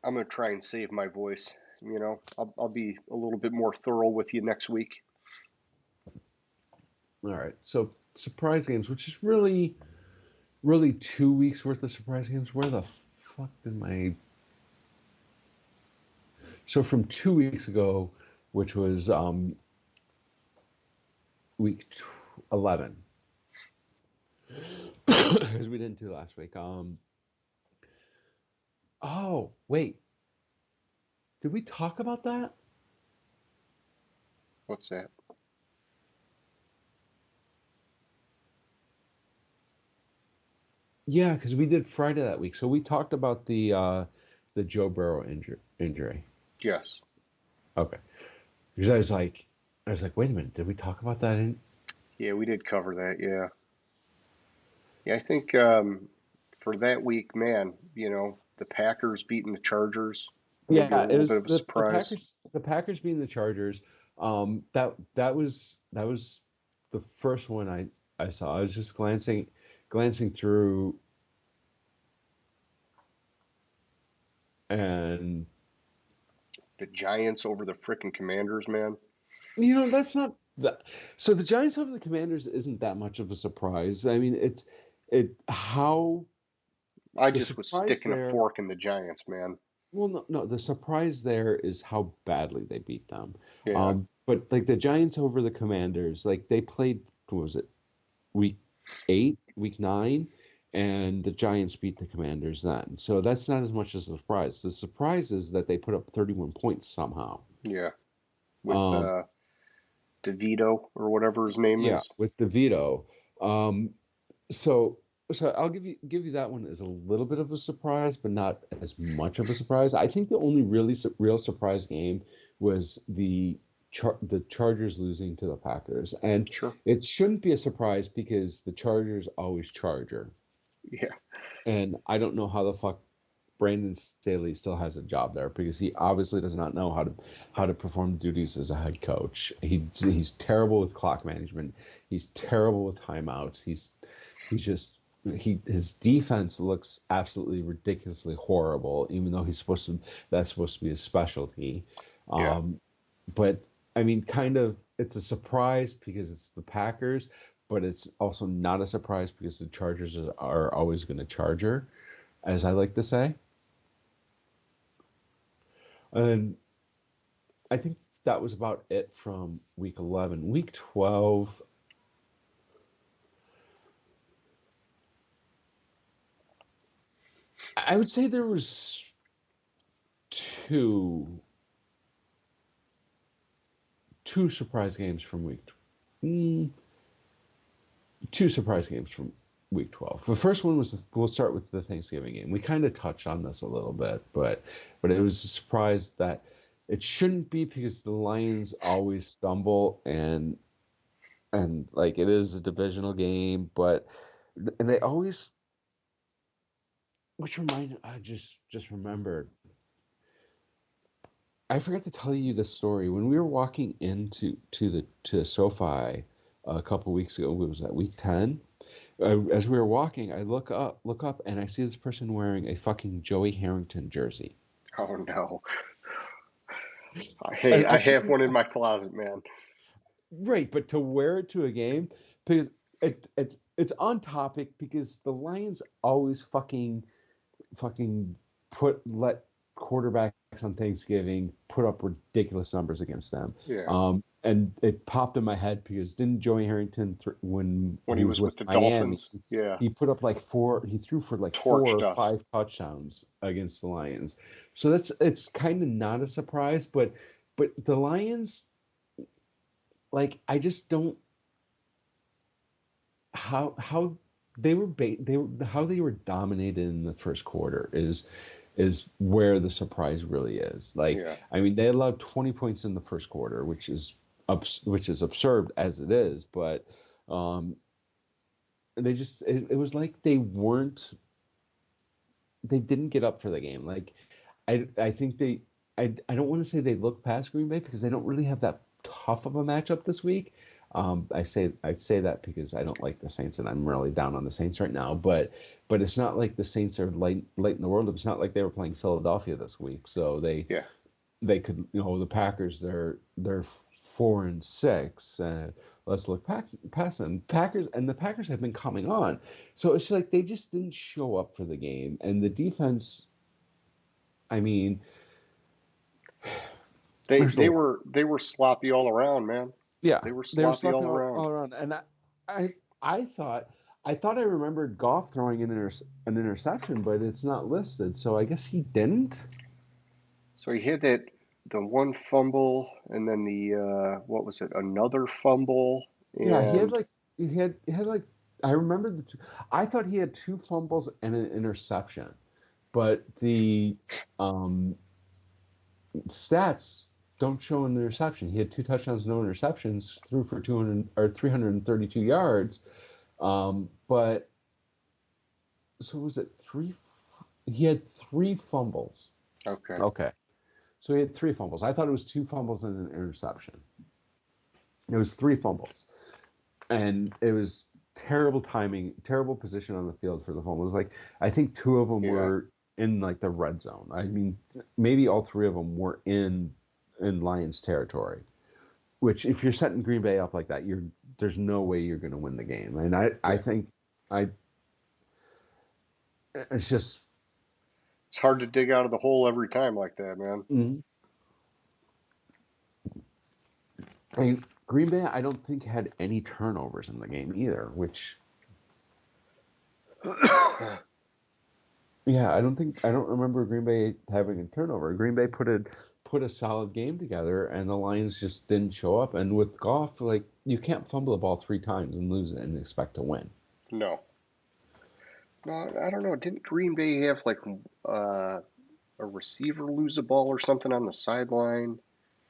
S2: I'm going to try and save my voice. You know, I'll be a little bit more thorough with you next week.
S3: All right. So surprise games, which is really 2 weeks worth of surprise games. Where the fuck did my... So from 2 weeks ago, which was week 11, because we didn't do last week. Oh, wait, did we talk about that?
S2: What's that?
S3: Yeah, because we did Friday that week. So we talked about the Joe Burrow injury.
S2: Yes.
S3: Okay. Because I was like, wait a minute, did we talk about that
S2: Yeah, we did cover that. Yeah. Yeah, I think for that week, man, the Packers beating the Chargers, maybe a
S3: Yeah, it
S2: little bit
S3: was
S2: of a surprise.
S3: The Packers being the Chargers. That was the first one I saw. I was just glancing through, and
S2: The Giants over the frickin' Commanders, man.
S3: that's not that. So the Giants over the Commanders isn't that much of a surprise. I mean, it how
S2: I
S3: the
S2: just was
S3: surprise
S2: sticking a
S3: there.
S2: fork in the Giants, man.
S3: Well, no, the surprise there is how badly they beat them.
S2: Yeah.
S3: But like the Giants over the Commanders, like they played, what was it, week 8, week 9, and the Giants beat the Commanders then. So that's not as much as a surprise. The surprise is that they put up 31 points somehow.
S2: Yeah. With
S3: Um,
S2: DeVito or whatever his name
S3: yeah,
S2: is.
S3: with the veto. Um, so I'll give you that one as a little bit of a surprise, but not as much of a surprise. I think the only real surprise game was the Chargers losing to the Packers, and
S2: Sure.
S3: it shouldn't be a surprise because the Chargers always charger,
S2: Yeah.
S3: and I don't know how the fuck Brandon Staley still has a job there because he obviously does not know how to perform duties as a head coach. He's terrible with clock management. He's terrible with timeouts. He's just his defense looks absolutely ridiculously horrible, even though that's supposed to be his specialty.
S2: Yeah.
S3: Um, but I mean, kind of, it's a surprise because it's the Packers, but it's also not a surprise because the Chargers are always going to charger, as I like to say. And I think that was about it from week 11. Week 12, I would say there was two two surprise games from mm, two surprise games from week 12. The first one was, we'll start with the Thanksgiving game. We kind of touched on this a little bit, but it was a surprise that it shouldn't be because the Lions always stumble, and like it is a divisional game, but and they always, which reminded, I just remembered, I forgot to tell you this story. When we were walking into to SoFi a couple weeks ago, it was at week 10. As we were walking, I look up, and I see this person wearing a fucking Joey Harrington jersey.
S2: Oh no. Hey,
S3: And
S2: I have one in my closet, man.
S3: right, but to wear it to a game, because it's on topic because the Lions always fucking let quarterbacks on Thanksgiving put up ridiculous numbers against them.
S2: Yeah.
S3: And it popped in my head because didn't Joey Harrington when
S2: When
S3: he
S2: he
S3: was
S2: was
S3: with
S2: with the
S3: Miami,
S2: Dolphins, yeah,
S3: he put up like he threw for like four
S2: torched
S3: or
S2: us.
S3: five touchdowns against the Lions. So it's kind of not a surprise, but the Lions, like, I just don't, how they were how they were dominated in the first quarter is where the surprise really is. Like,
S2: Yeah.
S3: I mean, they allowed 20 points in the first quarter, which is absurd as it is, but um, it was like they didn't get up for the game. Like, I think I don't want to say they look past Green Bay because they don't really have that tough of a matchup this week. I say that because I don't like the Saints and I'm really down on the Saints right now. But it's not like the Saints are light in the world. It's not like they were playing Philadelphia this week, so
S2: Yeah.
S3: they could, the Packers, they're 4-6. Let's look past them. The Packers have been coming on, so it's like they just didn't show up for the game, and the defense. I mean,
S2: They
S3: There's
S2: they
S3: a
S2: were they were sloppy all around, man.
S3: Yeah,
S2: They were
S3: they were
S2: sloppy
S3: slopping
S2: all around.
S3: all around, and I, I thought, I remembered Goff throwing an interception, but it's not listed, so I guess he didn't.
S2: So he had the one fumble, and then the what was it? Another fumble,
S3: Yeah, he had
S2: and
S3: like he had like I remember I thought he had two fumbles and an interception, but the um, stats don't show an interception. He had two touchdowns, no interceptions, threw for 200 or 332 yards. But so was it three? He had three fumbles.
S2: okay,
S3: Okay. So he had three fumbles. I thought it was two fumbles and an interception. It was three fumbles. And it was terrible timing, terrible position on the field for the fumbles. Like I think two of them
S2: yeah,
S3: were in like the red zone. I mean, maybe all three of them were in Lions territory. Which if you're setting Green Bay up like that, there's no way you're going to win the game. And I
S2: yeah.
S3: think I it's just
S2: It's hard to dig out of the hole every time like that, man.
S3: mm, I mean, Green Bay, I don't think had any turnovers in the game either. Which, yeah, I don't remember Green Bay having a turnover. Green Bay put a solid game together, and the Lions just didn't show up. And with Goff, like you can't fumble the ball three times and lose it and expect to win.
S2: No, no, I don't know. Didn't Green Bay have like uh, a receiver lose a ball or something on the sideline?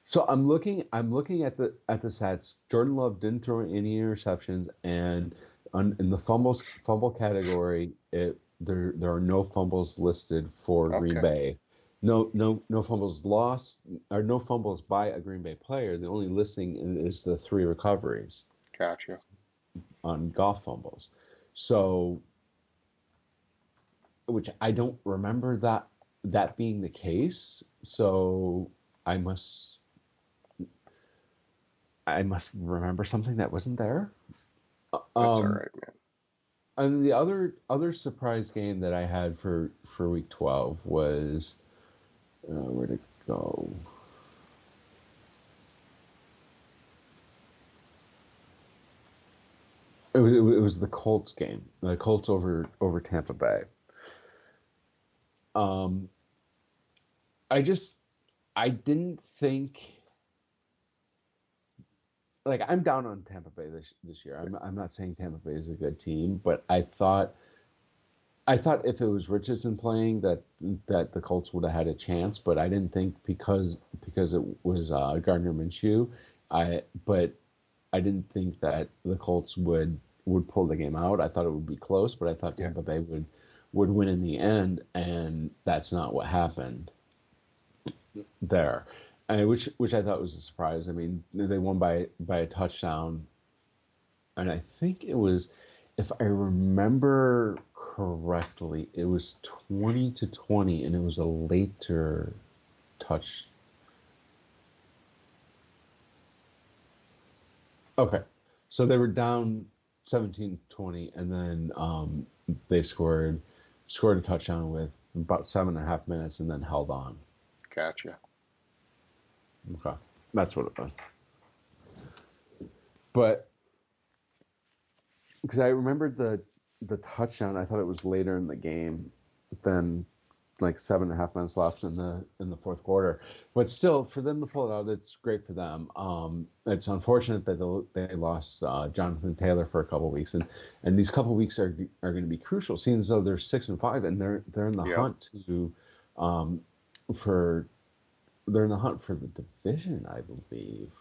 S3: So I'm looking at the stats. Jordan Love didn't throw any interceptions, and in the fumble category, there are no fumbles listed for Green
S2: Okay,
S3: Bay. No fumbles lost or no fumbles by a Green Bay player. The only listing is the three recoveries
S2: gotcha.
S3: on golf fumbles. So, which I don't remember that being the case. So I must I must remember something that wasn't there.
S2: That's all
S3: Um,
S2: right, man.
S3: and the other surprise game that I had for week 12 was where'd it go? It was the Colts game. The Colts over Tampa Bay. Um, I just I didn't think like I'm down on Tampa Bay this year. I'm not saying Tampa Bay is a good team, but I thought if it was Richardson playing that the Colts would have had a chance, but I didn't think because it was Gardner Minshew. But I didn't think that the Colts would pull the game out. I thought it would be close, but I thought
S2: Yeah,
S3: Tampa Bay would win in the end, and that's not what happened there. Which I thought was a surprise. I mean, they won by a touchdown, and I think it was, if I remember correctly, it was 20-20, and it was a later touch. Okay, so they were down 17-20, and then they scored a touchdown with about 7.5 minutes, and then held on.
S2: gotcha.
S3: Okay, that's what it was. But because I remembered the touchdown, I thought it was later in the game than like 7.5 minutes left in the fourth quarter. But still, for them to pull it out, it's great for them. It's unfortunate that they lost Jonathan Taylor for a couple of weeks, and these couple of weeks are going to be crucial. Seeing as though they're 6-5 and they're in the
S2: Yep.
S3: hunt to for they're in the hunt for the division, I believe.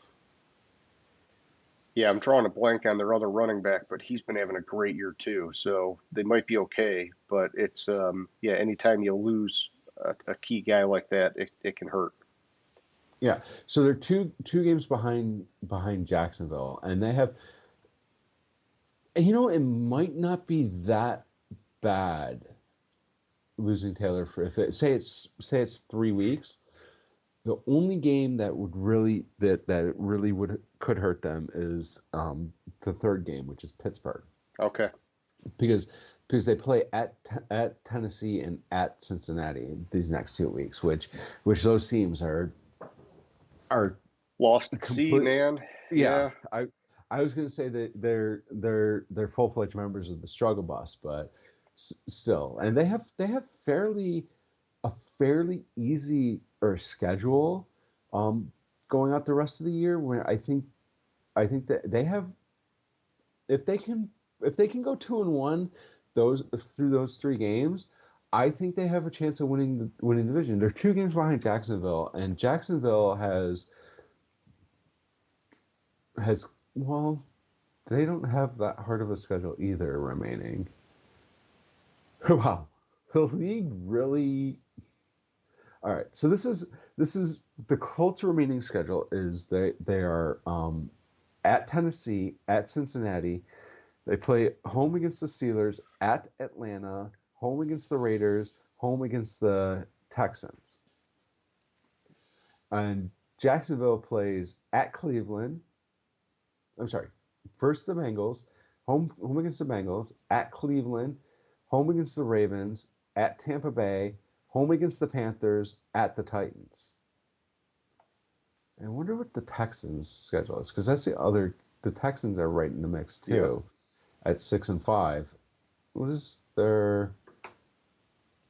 S2: Yeah, I'm drawing a blank on their other running back, but he's been having a great year too. So they might be okay, but it's yeah, anytime you lose a key guy like that, it can hurt.
S3: Yeah, so they're two games behind Jacksonville, and they have. And it might not be that bad losing Taylor for if it say it's 3 weeks. The only game that would really that it really would could hurt them is the third game, which is Pittsburgh,
S2: Okay.
S3: because they play at Tennessee and at Cincinnati these next 2 weeks, which those teams are are
S2: Lost at sea,
S3: complete.
S2: man.
S3: Yeah,
S2: Yeah.
S3: I was gonna say that they're full-fledged members of the struggle bus, but still, and they have a fairly easy or schedule, um, going out the rest of the year. Where I think that they have, if they can if they can go 2-1 those through those 3 games, I think they have a chance of winning the division. They're 2 games behind Jacksonville, and Jacksonville has well, they don't have that hard of a schedule either remaining. Wow, the league really. All right, so this is the Colts' remaining schedule is they are at Tennessee, at Cincinnati. They play home against the Steelers, at Atlanta, home against the Raiders, home against the Texans. And Jacksonville plays at Cleveland. I'm sorry, first the Bengals, home against the Bengals, at Cleveland, home against the Ravens, at Tampa Bay, home against the Panthers, at the Titans. I wonder what the Texans' schedule is, because that's the other. The Texans are right in the mix too, at 6-5. What is their?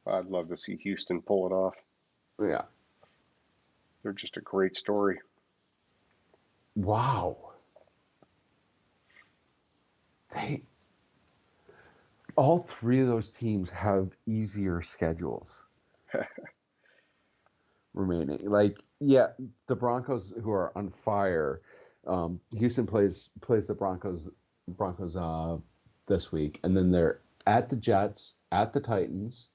S2: I'd love to see Houston pull it off.
S3: Yeah.
S2: They're just a great story.
S3: Wow. They all 3 of those teams have easier schedules remaining. Like, yeah, the Broncos, who are on fire. Houston plays the Broncos this week, and then they're at the Jets, at the Titans,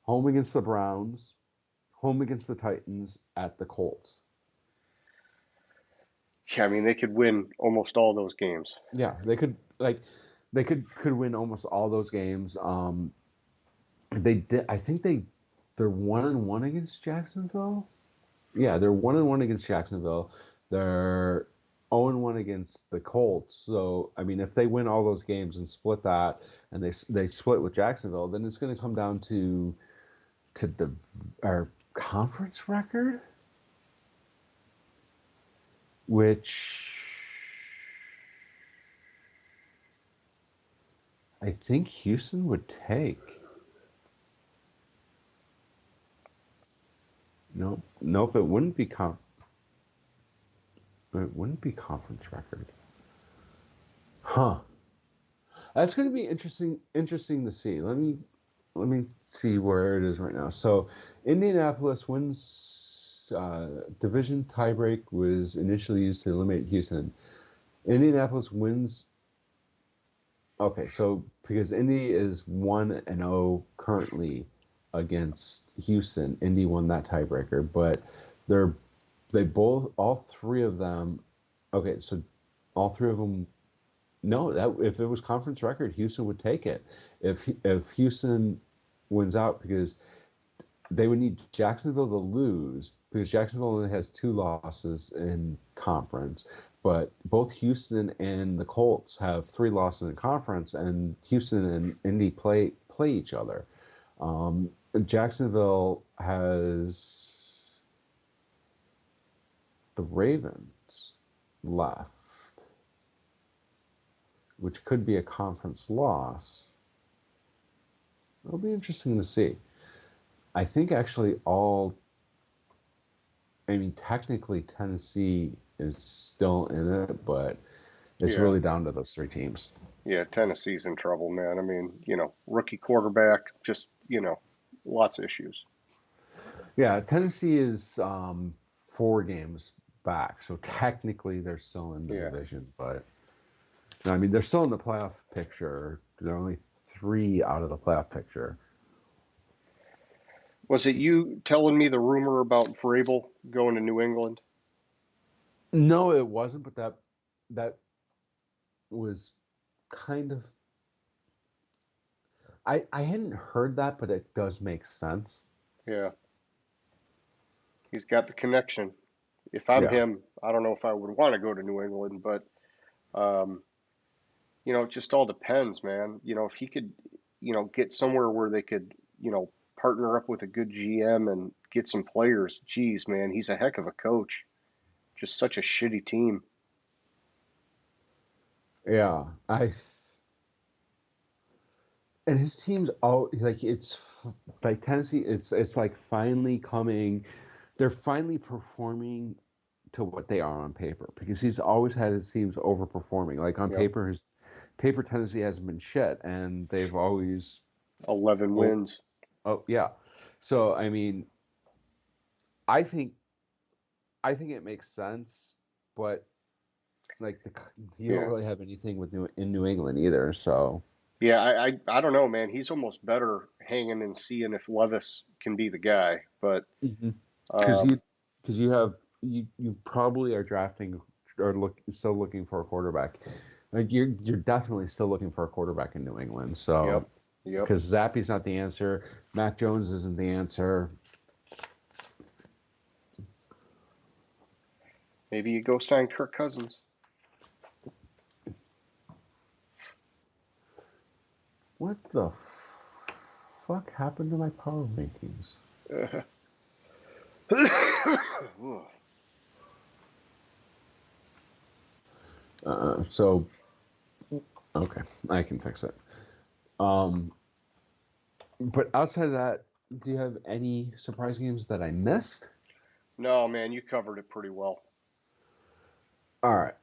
S3: home against the Browns, home against the Titans, at the Colts.
S2: Yeah, I mean, they could win almost all those games.
S3: Yeah, they could win almost all those games. They did. I think they're 1-1 against Jacksonville. Yeah, they're 1-1 against Jacksonville. They're 0-1 against the Colts. So I mean, if they win all those games and split that, and they split with Jacksonville, then it's going to come down to the our conference record, which I think Houston would take. Nope, it wouldn't be conference record. Huh. That's going to be interesting to see. Let me see where it is right now. So, Indianapolis wins, division tiebreak was initially used to eliminate Houston. Indianapolis wins. Okay, so because Indy is 1-0 currently against Houston, Indy won that tiebreaker, but they're all 3 of them. Okay, so all 3 of them. No, that if it was conference record, Houston would take it. If Houston wins out, because they would need Jacksonville to lose, because Jacksonville only has 2 losses in conference, but both Houston and the Colts have 3 losses in conference, and Houston and Indy play each other. Jacksonville has the Ravens left, which could be a conference loss. It'll be interesting to see. I think actually technically Tennessee is still in it, but it's
S2: Yeah.
S3: really down to those 3 teams.
S2: Yeah, Tennessee's in trouble, man. I mean, rookie quarterback, just, lots of issues.
S3: Yeah, Tennessee is 4 games back, so technically they're still in the
S2: Yeah.
S3: division, but no, I mean they're still in the playoff picture. They're only 3 out of the playoff picture.
S2: Was it you telling me the rumor about Vrabel going to New England?
S3: No, it wasn't, but that was kind of. I hadn't heard that, but it does make sense.
S2: Yeah, he's got the connection. If I'm
S3: Yeah.
S2: him, I don't know if I would want to go to New England, but um, it just all depends, man. If he could, get somewhere where they could, partner up with a good GM and get some players. Geez, man, he's a heck of a coach. Just such a shitty team.
S3: Yeah, I and his team's all like like Tennessee. It's like finally coming. They're finally performing to what they are on paper because he's always had his teams overperforming. Like on
S2: Yep.
S3: paper, his paper Tennessee hasn't been shit, and they've always
S2: 11
S3: oh
S2: wins.
S3: oh yeah. So I mean, I think I think it makes sense, but like you don't
S2: Yeah.
S3: really have anything with New England either. So
S2: Yeah, I don't know, man. He's almost better hanging and seeing if Levis can be the guy. But
S3: because
S2: um,
S3: you have you probably are drafting or still looking for a quarterback. Like you're definitely still looking for a quarterback in New England.
S2: yep,
S3: So
S2: yep.
S3: because Zappy's not the answer, Mac Jones isn't the answer.
S2: Maybe you go sign Kirk Cousins.
S3: What the fuck happened to my power rankings? So okay, I can fix it. Um, but outside of that, do you have any surprise games that I missed?
S2: No, man, you covered it pretty well.
S3: All right.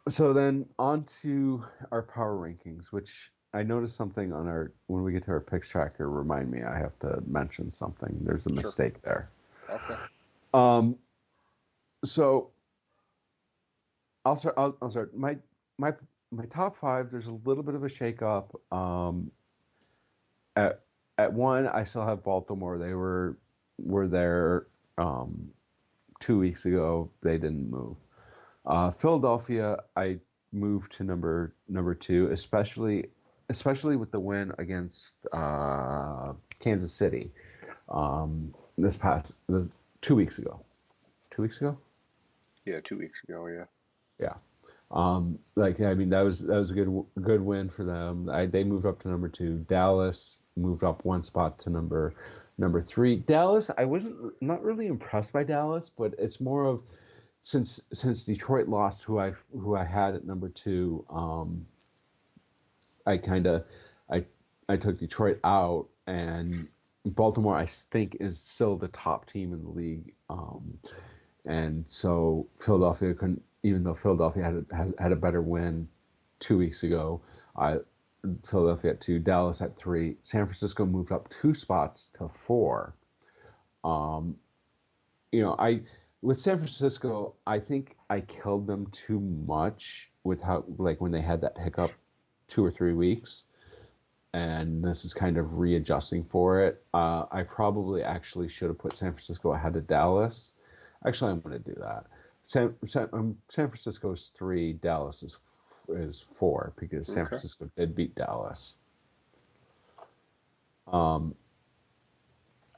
S3: So then on to our power rankings, which I noticed something on our when we get to our picks tracker. Remind me, I have to mention something. There's a
S2: Sure.
S3: mistake there.
S2: Okay.
S3: Um, so I'll start. I'll start. My my top five. There's a little bit of a shakeup. At at one, I still have Baltimore. They were there 2 weeks ago. They didn't move. Philadelphia, I moved to number two, especially with the win against Kansas City this 2 weeks ago. 2 weeks ago,
S2: Yeah, 2 weeks ago. Yeah.
S3: yeah. Like I mean, that was a good win for them. They moved up to number two. Dallas moved up one spot to number three. Dallas, I wasn't not really impressed by Dallas, but it's more of since Detroit lost, who I had at number two, I kind of I I took Detroit out, and Baltimore I think is still the top team in the league, and so Philadelphia couldn't, even though Philadelphia had a better win 2 weeks ago. I Philadelphia at two, Dallas at three, San Francisco moved up 2 spots to four. Um, I with San Francisco, I think I killed them too much with how like when they had that hiccup 2 or 3 weeks, and this is kind of readjusting for it. I probably actually should have put San Francisco ahead of Dallas. Actually, I'm going to do that. San Francisco is three, Dallas is four because San
S2: Okay.
S3: Francisco did beat Dallas. Um,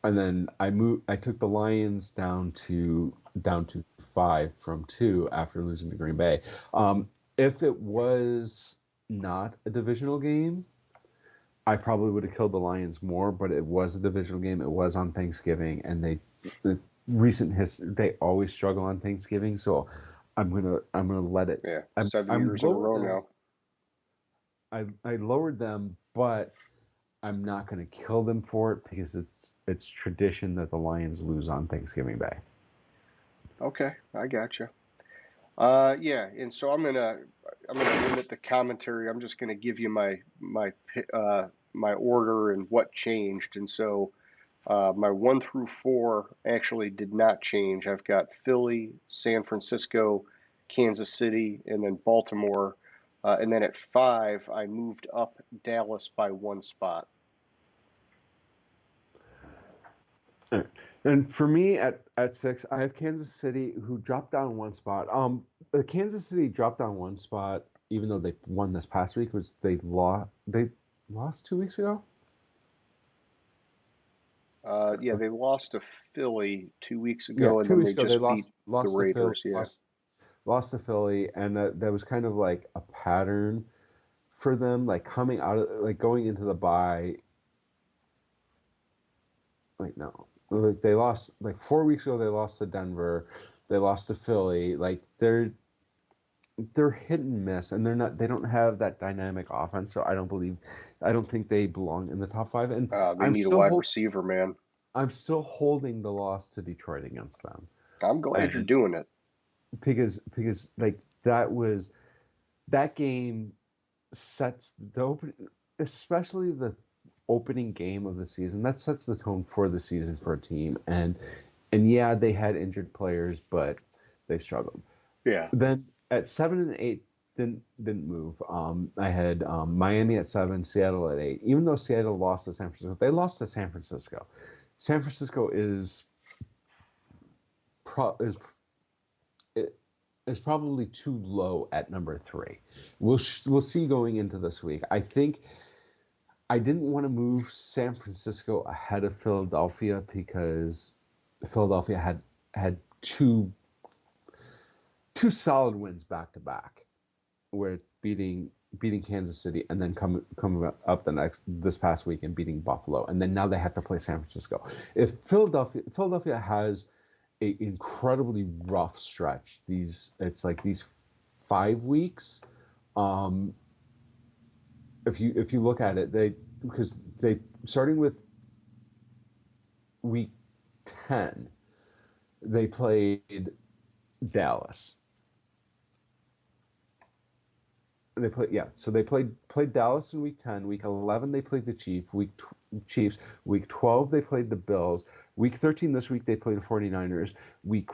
S3: and then I took the Lions down to five from two after losing to Green Bay. If it was not a divisional game, I probably would have killed the Lions more, but it was a divisional game. It was on Thanksgiving, and the recent history, they always struggle on Thanksgiving. So I'm gonna let it.
S2: Yeah.
S3: I
S2: 7 years in a
S3: lowered
S2: row
S3: them.
S2: now.
S3: I lowered them, but I'm not gonna kill them for it because it's tradition that the Lions lose on Thanksgiving Day.
S2: Okay, I got you. Yeah, and so I'm gonna limit the commentary. I'm just gonna give you my order and what changed. And so my 1 through 4 actually did not change. I've got Philly, San Francisco, Kansas City, and then Baltimore. And then at 5, I moved up Dallas by 1 spot.
S3: And for me at six, I have Kansas City who dropped down one spot. Kansas City dropped down one spot even though they won this past week. Was they lost 2 weeks ago?
S2: Yeah, they lost to Philly 2 weeks
S3: Yeah,
S2: ago, and
S3: two
S2: then
S3: weeks
S2: they
S3: ago they
S2: just beat
S3: lost
S2: the
S3: lost to Philly,
S2: Raiders. Yeah.
S3: lost to Philly, and that was kind of like a pattern for them, like coming out of like going into the bye. Like no, like they lost like 4 weeks ago. They lost to Denver. They lost to Philly. Like they're hit and miss, and they don't have that dynamic offense. So I don't think they belong in the top five. And
S2: They
S3: I'm
S2: need a
S3: still
S2: wide receiver, man.
S3: I'm still holding the loss to Detroit against them,
S2: I'm glad you're
S3: and
S2: doing it.
S3: because like that game sets the open, especially the opening game of the season. That sets the tone for the season for a team, and yeah, they had injured players, but they struggled.
S2: Yeah.
S3: Then at 7 and 8 didn't move. I had Miami at 7, Seattle at 8. Even though Seattle lost to San Francisco, they lost to San Francisco. San Francisco is is probably too low at number 3. We'll see going into this week. I think I didn't want to move San Francisco ahead of Philadelphia because Philadelphia had two solid wins back to back, where beating Kansas City and then coming up this past week and beating Buffalo, and then now they have to play San Francisco. If Philadelphia has a incredibly rough stretch, it's like these 5 weeks. If you look at it, because they starting with week 10, they played Dallas. So they played Dallas in week 10. Week 11 they played the Chiefs. Week 12 they played the Bills. Week 13 this week they played the 49ers. Week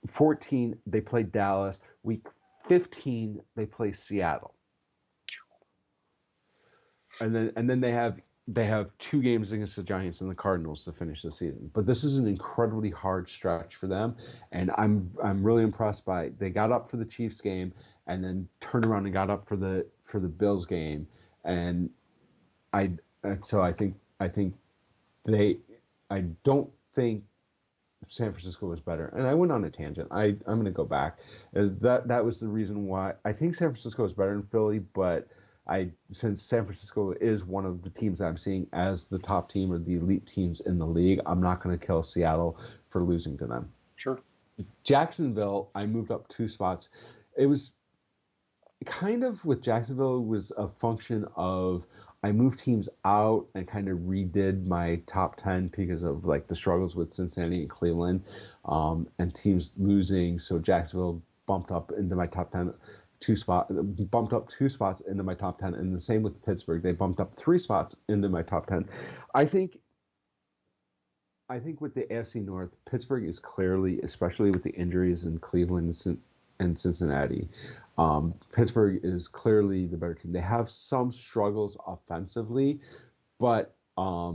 S3: 14 they played Dallas. Week 15 they play Seattle. And then they have 2 games against the Giants and the Cardinals to finish the season. But this is an incredibly hard stretch for them, and I'm really impressed by they got up for the Chiefs game and then turned around and got up for the Bills game, and I think I don't think San Francisco was better. And I went on a tangent. I'm going to go back. That was the reason why I think San Francisco is better than Philly, but since San Francisco is one of the teams that I'm seeing as the top team or the elite teams in the league, I'm not going to kill Seattle for losing to them.
S2: Sure.
S3: Jacksonville, I moved up 2 spots. It was kind of with Jacksonville, it was a function of I moved teams out and kind of redid my top 10 because of like the struggles with Cincinnati and Cleveland, and teams losing. So Jacksonville bumped up into my top 10. Bumped up 2 spots into my top 10, and the same with Pittsburgh. They bumped up 3 spots into my top 10. I think with the AFC North, Pittsburgh is clearly, especially with the injuries in Cleveland and Cincinnati, Pittsburgh is clearly the better team. They have some struggles offensively, but I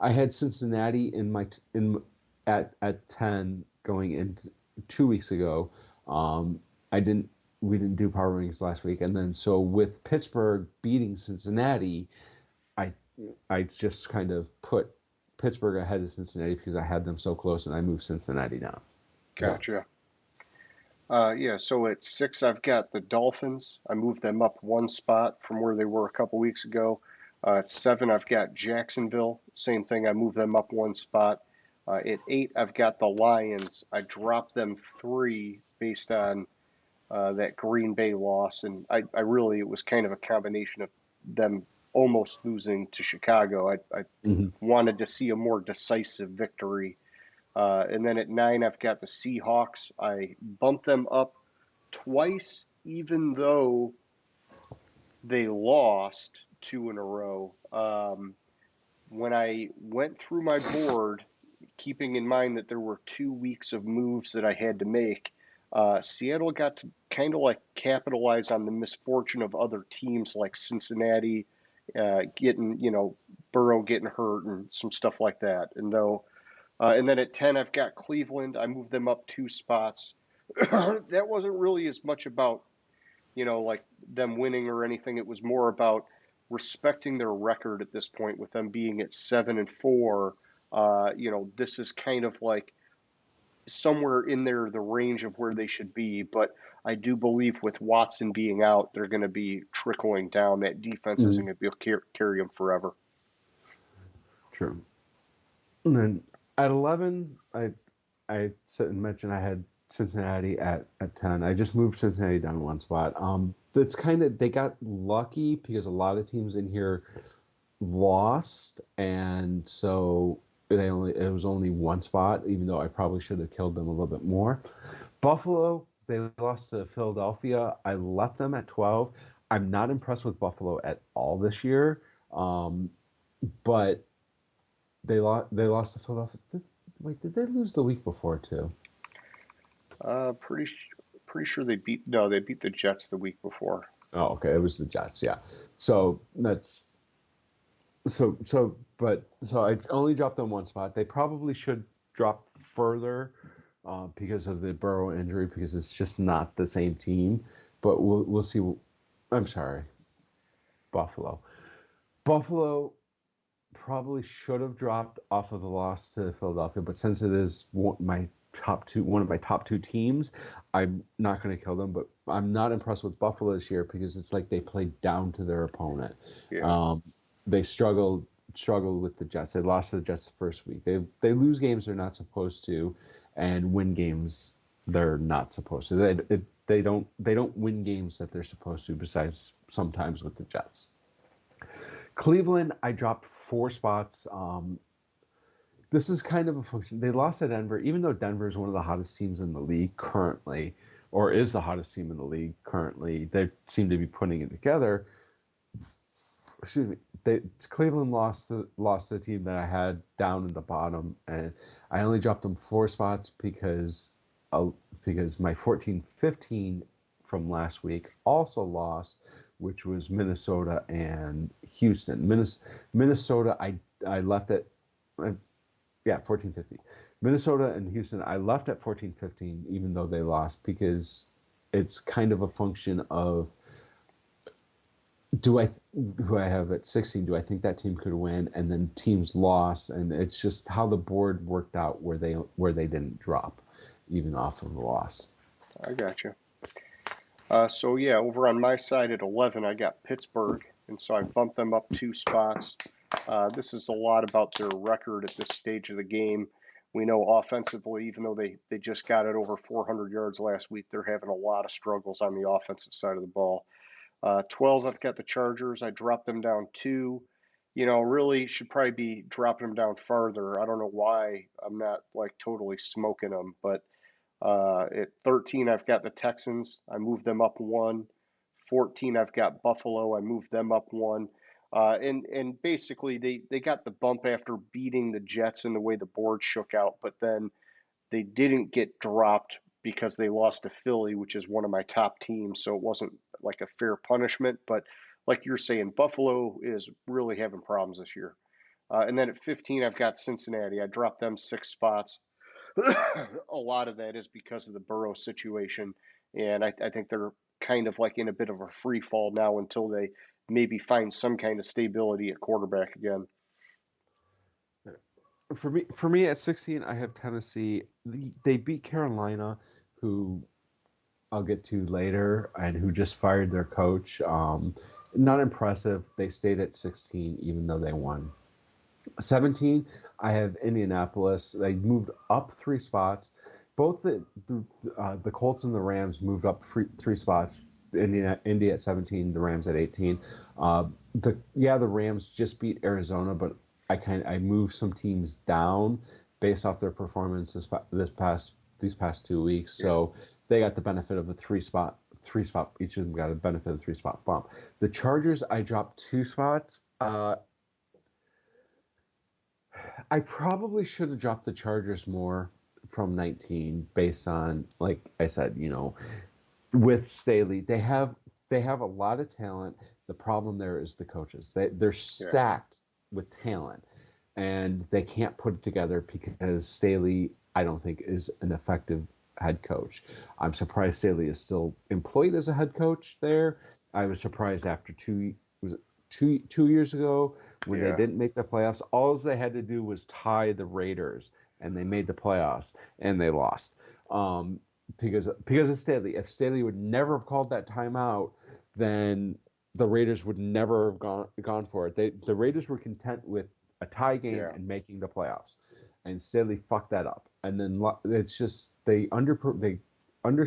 S3: had Cincinnati at 10 going into 2 weeks ago. We didn't do power rankings last week, and then so with Pittsburgh beating Cincinnati, I just kind of put Pittsburgh ahead of Cincinnati because I had them so close, and I moved Cincinnati down.
S2: Gotcha. So at 6 I've got the Dolphins. I moved them up 1 spot from where they were a couple weeks ago. At 7 I've got Jacksonville. Same thing. I moved them up 1 spot. At 8 I've got the Lions. I dropped them 3 based on that Green Bay loss, and I really, it was kind of a combination of them almost losing to Chicago. I wanted to see a more decisive victory. And then at 9 I've got the Seahawks. I bumped them up twice, even though they lost 2 in a row. When I went through my board, keeping in mind that there were 2 weeks of moves that I had to make, Seattle got to kind of like capitalize on the misfortune of other teams like Cincinnati getting, Burrow getting hurt and some stuff like that. And then at 10 I've got Cleveland. I moved them up 2 spots. That wasn't really as much about, like them winning or anything. It was more about respecting their record at this point with them being at 7-4. This is kind of like somewhere in there, the range of where they should be. But I do believe with Watson being out, they're going to be trickling down. That defense isn't going to be able to carry them forever.
S3: True. And then at 11, I mentioned I had Cincinnati at 10. I just moved Cincinnati down one spot. That's kind of they got lucky because a lot of teams in here lost, and so it was only one spot, even though I probably should have killed them a little bit more. Buffalo, they lost to Philadelphia. I left them at 12. I'm not impressed with Buffalo at all this year, but they lost to Philadelphia. Wait, did they lose the week before too?
S2: Pretty sure they beat the Jets the week before.
S3: Oh, okay, it was the Jets, yeah. So that's so I only dropped them one spot. They probably should drop further because of the Burrow injury, because it's just not the same team. But we'll see. I'm sorry, Buffalo. Buffalo probably should have dropped off of the loss to Philadelphia, but since it is one of my top two teams, I'm not going to kill them. But I'm not impressed with Buffalo this year because it's like they played down to their opponent.
S2: Yeah.
S3: They struggled with the Jets. They lost to the Jets the first week. They lose games they're not supposed to, and win games they're not supposed to. They don't win games that they're supposed to. Besides sometimes with the Jets. Cleveland, I dropped 4 spots. This is kind of a function. They lost to Denver, even though Denver is one of the hottest teams in the league currently, or is the hottest team in the league currently. They seem to be putting it together. Excuse me. Cleveland lost to the team that I had down in the bottom, and I only dropped them 4 spots because my 14-15 from last week also lost, which was Minnesota and Houston. Minnesota, I left at 14-15. Minnesota and Houston, I left at 14-15, even though they lost, because it's kind of a function of who I have at 16, do I think that team could win? And then teams lost, and it's just how the board worked out where they didn't drop, even off of the loss.
S2: I got you. So yeah, over on my side at 11, I got Pittsburgh, and so I bumped them up 2 spots. This is a lot about their record at this stage of the game. We know offensively, even though they just got it over 400 yards last week, they're having a lot of struggles on the offensive side of the ball. 12, I've got the Chargers. I dropped them down 2. Really should probably be dropping them down farther. I don't know why I'm not like totally smoking them, but at 13, I've got the Texans. I moved them up 1. 14, I've got Buffalo. I moved them up 1. And basically they got the bump after beating the Jets in the way the board shook out, but then they didn't get dropped because they lost to Philly, which is one of my top teams. So it wasn't like a fair punishment. But like you're saying, Buffalo is really having problems this year. And then at 15, I've got Cincinnati. I dropped them 6 spots. A lot of that is because of the Burrow situation. And I think they're kind of like in a bit of a free fall now until they maybe find some kind of stability at quarterback again.
S3: For me at 16, I have Tennessee. They beat Carolina, who I'll get to later, and who just fired their coach. Not impressive. They stayed at 16, even though they won. 17, I have Indianapolis. They moved up 3 spots. Both the Colts and the Rams moved up 3 spots. Indy at 17, the Rams at 18. The Rams just beat Arizona, but I moved some teams down based off their performance these past 2 weeks. So they got the benefit of a 3 spot. Each of them got a benefit of a 3-spot bump. The Chargers, I dropped 2 spots. I probably should have dropped the Chargers more from 19 based on, like I said, with Staley. They have a lot of talent. The problem there is the coaches. They're stacked with talent, and they can't put it together because Staley, I don't think, is an effective head coach. I'm surprised Staley is still employed as a head coach there. I was surprised after 2 years ago when they didn't make the playoffs. All they had to do was tie the Raiders, and they made the playoffs, and they lost. Because of Staley. If Staley would never have called that timeout, then the Raiders would never have gone for it. The Raiders were content with a tie game and making the playoffs. and Staley fucked that up. And then it's just they under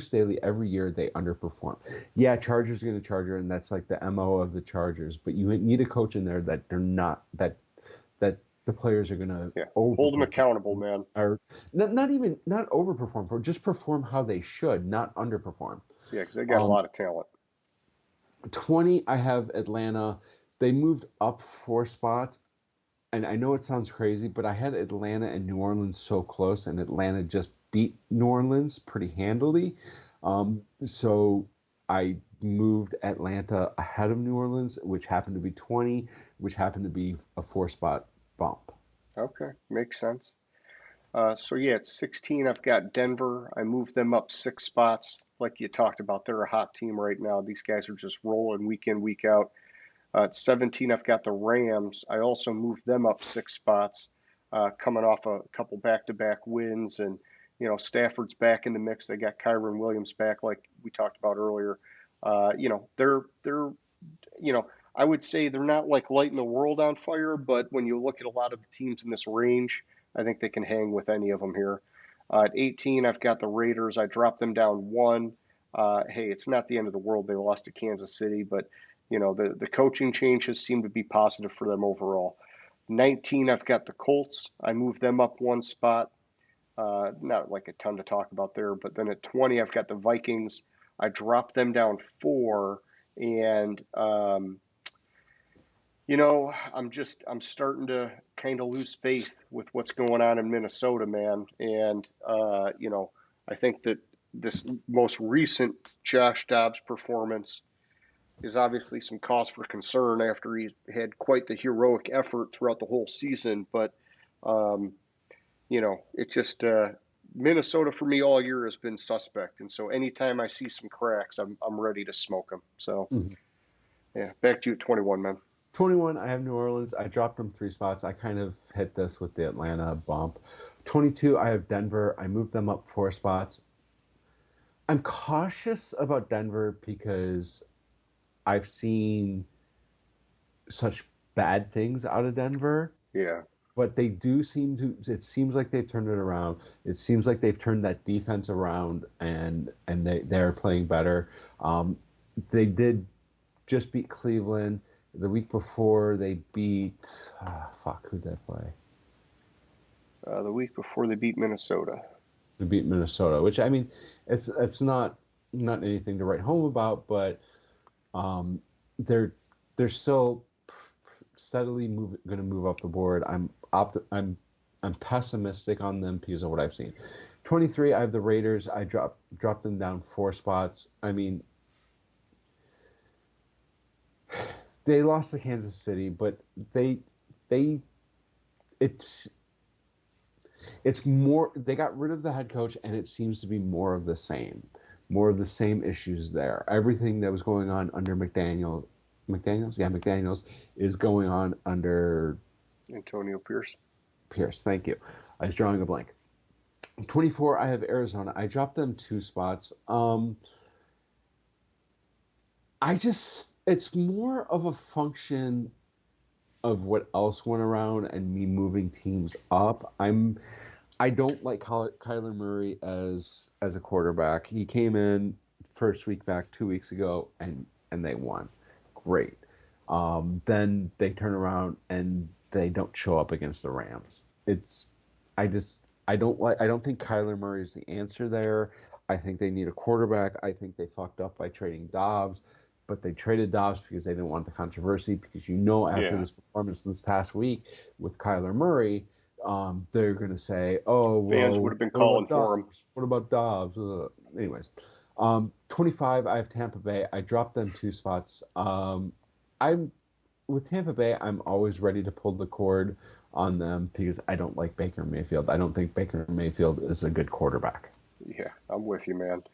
S3: Staley every year they underperform. Yeah, Chargers are going to Charger, and that's like the MO of the Chargers. But you need a coach in there that they're not that the players are going to
S2: hold them accountable, man.
S3: Or not overperform, but just perform how they should, not underperform.
S2: Yeah, because they got a lot of talent.
S3: 20, I have Atlanta. They moved up 4 spots. And I know it sounds crazy, but I had Atlanta and New Orleans so close, and Atlanta just beat New Orleans pretty handily. So I moved Atlanta ahead of New Orleans, which happened to be 20, which happened to be a 4-spot bump.
S2: Okay, makes sense. So yeah, at 16, I've got Denver. I moved them up 6 spots. Like you talked about, they're a hot team right now. These guys are just rolling week in, week out. At 17, I've got the Rams. I also moved them up 6 spots, coming off a couple back-to-back wins, and Stafford's back in the mix. They got Kyron Williams back, like we talked about earlier. They're I would say they're not like lighting the world on fire, but when you look at a lot of the teams in this range, I think they can hang with any of them here. At 18, I've got the Raiders. I dropped them down 1. Hey, it's not the end of the world. They lost to Kansas City, but the coaching changes seem to be positive for them overall. 19, I've got the Colts. I moved them up 1 spot. Not like a ton to talk about there, but then at 20, I've got the Vikings. I dropped them down 4, and I'm starting to kind of lose faith with what's going on in Minnesota, man. And I think that this most recent Josh Dobbs performance is obviously some cause for concern after he had quite the heroic effort throughout the whole season. But, it just Minnesota for me all year has been suspect. And so anytime I see some cracks, I'm ready to smoke them. So, yeah, back to you at 21, man.
S3: 21, I have New Orleans. I dropped them 3 spots. I kind of hit this with the Atlanta bump. 22, I have Denver. I moved them up 4 spots. I'm cautious about Denver because I've seen such bad things out of Denver.
S2: Yeah.
S3: But they do it seems like they've turned it around. It seems like they've turned that defense around and they're playing better. They did just beat Cleveland. The week before they beat, who'd they play?
S2: The week before they beat Minnesota.
S3: They beat Minnesota, which, I mean, it's not anything to write home about, but they're still steadily going to move up the board. I'm pessimistic on them because of what I've seen. 23, I have the Raiders. I dropped them down 4 spots. I mean, they lost to Kansas City, but it's more, they got rid of the head coach, and it seems to be more of the same issues there. Everything that was going on under McDaniels is going on under
S2: Antonio Pierce.
S3: Thank you. I was drawing a blank. 24, I have Arizona. I dropped them 2 spots. It's more of a function of what else went around and me moving teams up. I don't like Kyler Murray as a quarterback. He came in first week back 2 weeks ago and they won. Great. Then they turn around and they don't show up against the Rams. I don't think Kyler Murray is the answer there. I think they need a quarterback. I think they fucked up by trading Dobbs. But they traded Dobbs because they didn't want the controversy, because after this performance this past week with Kyler Murray, they're going to say, oh, well,
S2: fans would have been calling for him.
S3: What about Dobbs? Anyways, 25, I have Tampa Bay. I dropped them 2 spots. With Tampa Bay, I'm always ready to pull the cord on them because I don't like Baker Mayfield. I don't think Baker Mayfield is a good quarterback.
S2: Yeah, I'm with you, man.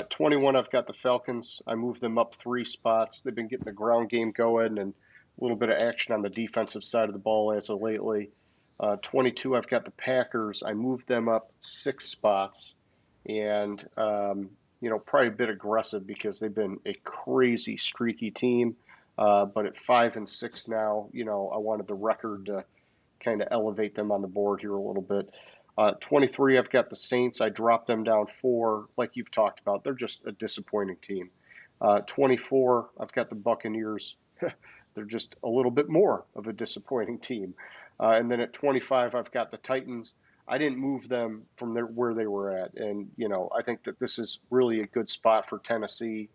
S2: 21, I've got the Falcons. I moved them up 3 spots. They've been getting the ground game going and a little bit of action on the defensive side of the ball as of lately. 22, I've got the Packers. I moved them up 6 spots, and probably a bit aggressive because they've been a crazy streaky team. But at 5-6 now, I wanted the record to kind of elevate them on the board here a little bit. 23, I've got the Saints. I dropped them down 4, like you've talked about. They're just a disappointing team. 24, I've got the Buccaneers. They're just a little bit more of a disappointing team. And then at 25, I've got the Titans. I didn't move them from where they were at. And, I think that this is really a good spot for Tennessee.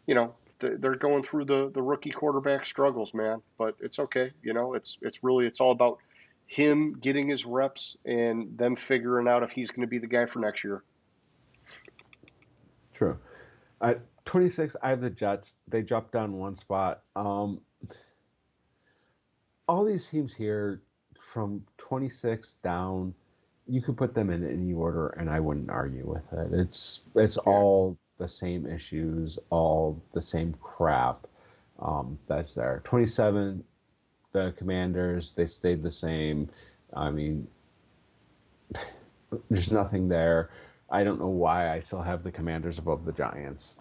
S2: They're going through the rookie quarterback struggles, man, but it's okay. It's all about him getting his reps and them figuring out if he's going to be the guy for next year.
S3: True. At 26, I have the Jets. They dropped down 1 spot. All these teams here from 26 down, you could put them in any order, and I wouldn't argue with it. It's all the same issues, all the same crap that's there. 27, the Commanders, they stayed the same. I mean, there's nothing there. I don't know why I still have the Commanders above the Giants.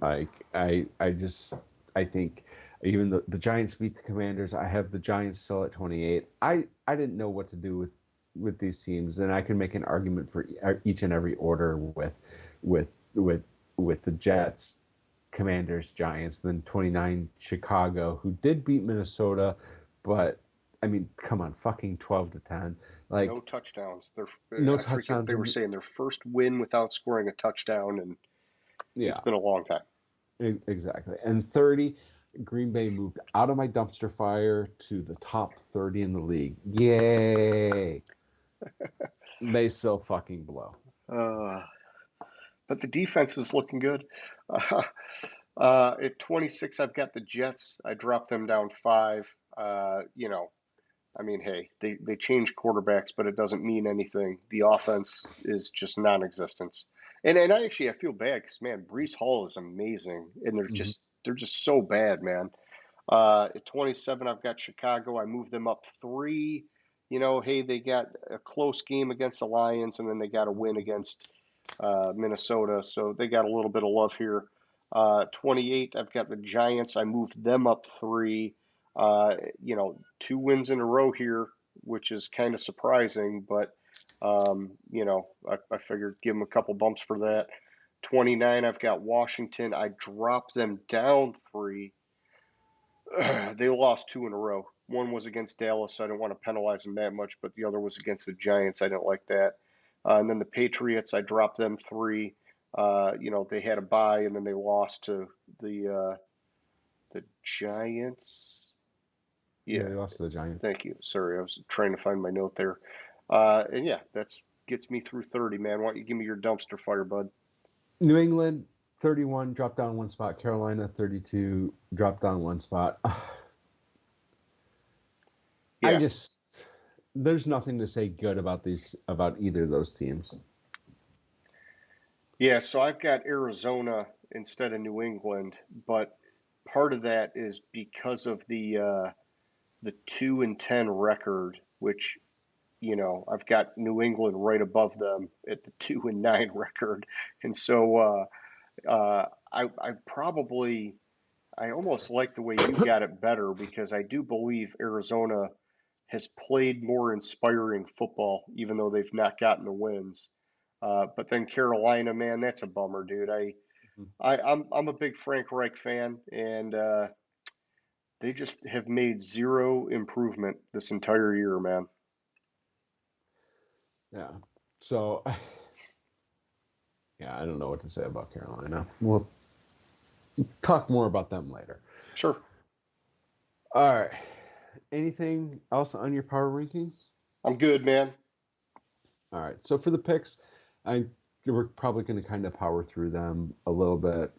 S3: Like I think even though the Giants beat the Commanders, I have the Giants still at 28. I didn't know what to do with these teams, and I can make an argument for each and every order with the Jets, Commanders, Giants, then 29 Chicago, who did beat Minnesota, but I mean, come on, fucking 12-10. Like
S2: no touchdowns.
S3: touchdowns.
S2: They were saying their first win without scoring a touchdown, and it's been a long time.
S3: Exactly. And 30, Green Bay moved out of my dumpster fire to the top 30 in the league. Yay! They still fucking blow.
S2: But the defense is looking good. At 26, I've got the Jets. I dropped them down 5. I mean, hey, they changed quarterbacks, but it doesn't mean anything. The offense is just non-existent. And I feel bad because, man, Breece Hall is amazing, and they're just so bad, man. At 27, I've got Chicago. I moved them up 3. Hey, they got a close game against the Lions, and then they got a win against Minnesota, so they got a little bit of love here. 28, I've got the Giants. I moved them up 3. 2 wins in a row here, which is kind of surprising, but I figured give them a couple bumps for that. 29, I've got Washington. I dropped them down 3. They lost 2 in a row. One was against Dallas, so I didn't want to penalize them that much, but the other was against the Giants. I didn't like that. And then the Patriots, I dropped them 3. They had a bye, and then they lost to the Giants.
S3: Yeah, they lost to the Giants.
S2: Thank you. Sorry, I was trying to find my note there. That gets me through 30, man. Why don't you give me your dumpster fire, bud?
S3: New England, 31, dropped down 1 spot. Carolina, 32, dropped down 1 spot.
S2: Yeah.
S3: There's nothing to say good about either of those teams.
S2: Yeah, so I've got Arizona instead of New England, but part of that is because of the 2-10 record, which I've got New England right above them at the 2-9 record, and so I almost like the way you got it better because I do believe Arizona has played more inspiring football, even though they've not gotten the wins. But then Carolina, man, that's a bummer, dude. I'm a big Frank Reich fan, and they just have made 0 improvement this entire year, man.
S3: Yeah. So, I don't know what to say about Carolina. We'll talk more about them later.
S2: Sure.
S3: All right. Anything else on your power rankings?
S2: I'm good, man.
S3: All right. So for the picks, we're probably going to kind of power through them a little bit.